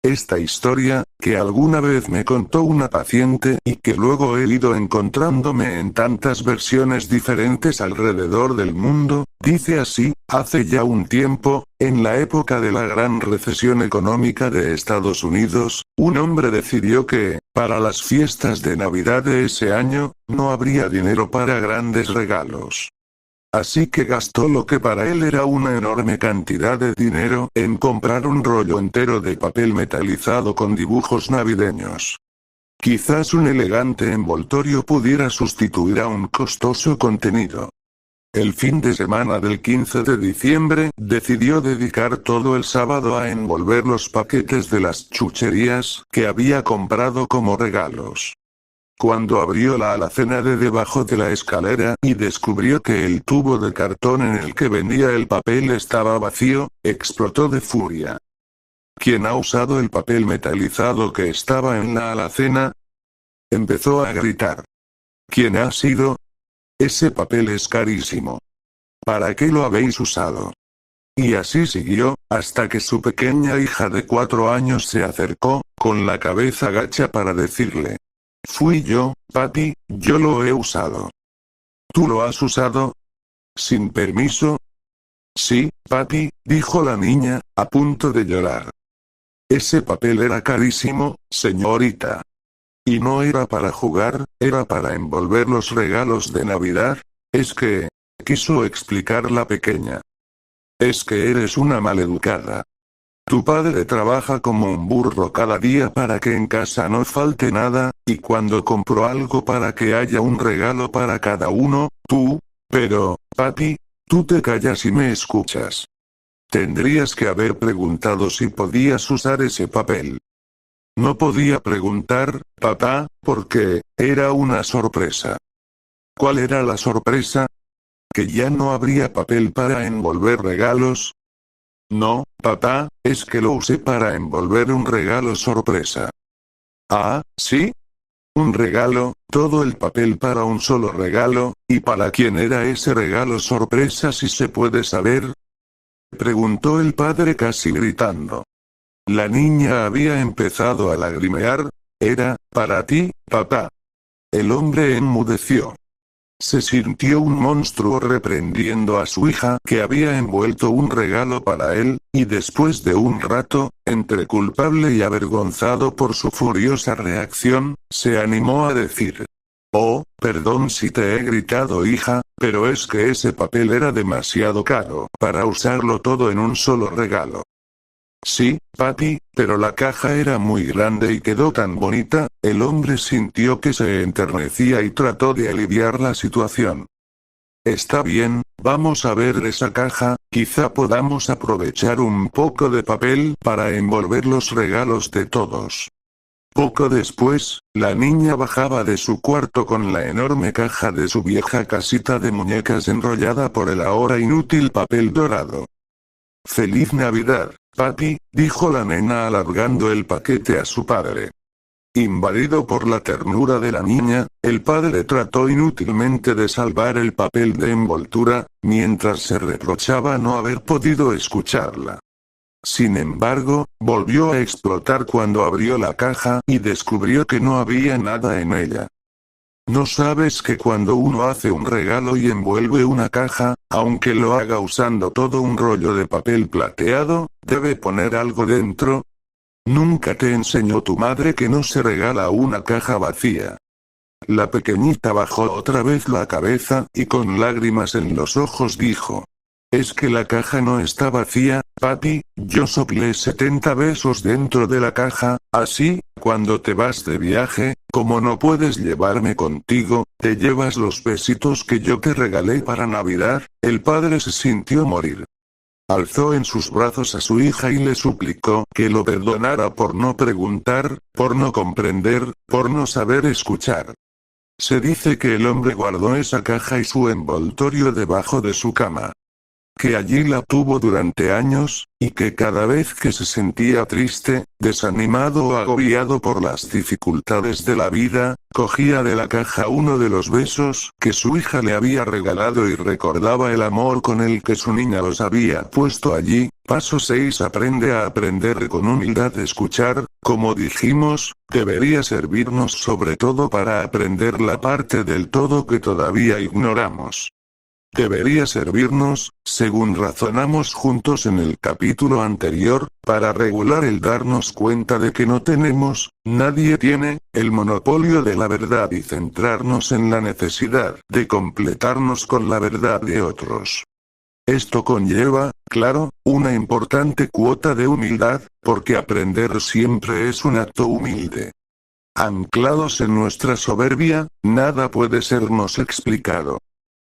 Esta historia, que alguna vez me contó una paciente y que luego he ido encontrándome en tantas versiones diferentes alrededor del mundo, dice así: hace ya un tiempo, en la época de la gran recesión económica de Estados Unidos, un hombre decidió que, para las fiestas de Navidad de ese año, no habría dinero para grandes regalos. Así que gastó lo que para él era una enorme cantidad de dinero en comprar un rollo entero de papel metalizado con dibujos navideños. Quizás un elegante envoltorio pudiera sustituir a un costoso contenido. El fin de semana del 15 de diciembre, decidió dedicar todo el sábado a envolver los paquetes de las chucherías que había comprado como regalos. Cuando abrió la alacena de debajo de la escalera y descubrió que el tubo de cartón en el que venía el papel estaba vacío, explotó de furia. ¿Quién ha usado el papel metalizado que estaba en la alacena? Empezó a gritar. ¿Quién ha sido? Ese papel es carísimo. ¿Para qué lo habéis usado? Y así siguió, hasta que su pequeña hija de 4 años se acercó, con la cabeza gacha para decirle: fui yo, papi, yo lo he usado. ¿Tú lo has usado? ¿Sin permiso? Sí, papi, dijo la niña, a punto de llorar. Ese papel era carísimo, señorita. Y no era para jugar, era para envolver los regalos de Navidad. Es que, quiso explicar la pequeña. Es que eres una maleducada. Tu padre trabaja como un burro cada día para que en casa no falte nada, y cuando compró algo para que haya un regalo para cada uno, pero, papi, tú te callas y me escuchas. Tendrías que haber preguntado si podías usar ese papel. No podía preguntar, papá, porque era una sorpresa. ¿Cuál era la sorpresa? ¿Que ya no habría papel para envolver regalos? No, papá, es que lo usé para envolver un regalo sorpresa. Ah, ¿sí? Un regalo, todo el papel para un solo regalo, ¿y para quién era ese regalo sorpresa si se puede saber? Preguntó el padre casi gritando. La niña había empezado a lagrimear. Era, para ti, papá. El hombre enmudeció. Se sintió un monstruo reprendiendo a su hija que había envuelto un regalo para él, y después de un rato, entre culpable y avergonzado por su furiosa reacción, se animó a decir: oh, perdón si te he gritado, hija, pero es que ese papel era demasiado caro para usarlo todo en un solo regalo. Sí, papi, pero la caja era muy grande y quedó tan bonita. El hombre sintió que se enternecía y trató de aliviar la situación. Está bien, vamos a ver esa caja, quizá podamos aprovechar un poco de papel para envolver los regalos de todos. Poco después, la niña bajaba de su cuarto con la enorme caja de su vieja casita de muñecas enrollada por el ahora inútil papel dorado. ¡Feliz Navidad, papi!, dijo la nena alargando el paquete a su padre. Invadido por la ternura de la niña, el padre trató inútilmente de salvar el papel de envoltura, mientras se reprochaba no haber podido escucharla. Sin embargo, volvió a explotar cuando abrió la caja y descubrió que no había nada en ella. ¿No sabes que cuando uno hace un regalo y envuelve una caja, aunque lo haga usando todo un rollo de papel plateado, debe poner algo dentro? ¿Nunca te enseñó tu madre que no se regala una caja vacía? La pequeñita bajó otra vez la cabeza y con lágrimas en los ojos dijo: es que la caja no está vacía, papi, yo soplé 70 besos dentro de la caja, así, cuando te vas de viaje, como no puedes llevarme contigo, te llevas los besitos que yo te regalé para Navidad. El padre se sintió morir. Alzó en sus brazos a su hija y le suplicó que lo perdonara por no preguntar, por no comprender, por no saber escuchar. Se dice que el hombre guardó esa caja y su envoltorio debajo de su cama. Que allí la tuvo durante años, y que cada vez que se sentía triste, desanimado o agobiado por las dificultades de la vida, cogía de la caja uno de los besos que su hija le había regalado y recordaba el amor con el que su niña los había puesto allí. Paso 6. Aprende a aprender con humildad. Escuchar, como dijimos, debería servirnos sobre todo para aprender la parte del todo que todavía ignoramos. Debería servirnos, según razonamos juntos en el capítulo anterior, para regular el darnos cuenta de que no tenemos, nadie tiene, el monopolio de la verdad y centrarnos en la necesidad de completarnos con la verdad de otros. Esto conlleva, claro, una importante cuota de humildad, porque aprender siempre es un acto humilde. Anclados en nuestra soberbia, nada puede sernos explicado.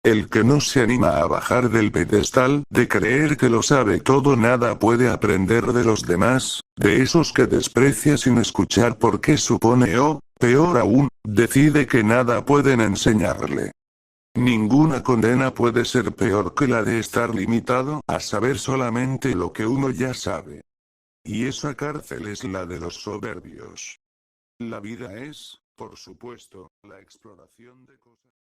El que no se anima a bajar del pedestal de creer que lo sabe todo nada puede aprender de los demás, de esos que desprecia sin escuchar porque supone o, peor aún, decide que nada pueden enseñarle. Ninguna condena puede ser peor que la de estar limitado a saber solamente lo que uno ya sabe. Y esa cárcel es la de los soberbios. La vida es, por supuesto, la exploración de cosas.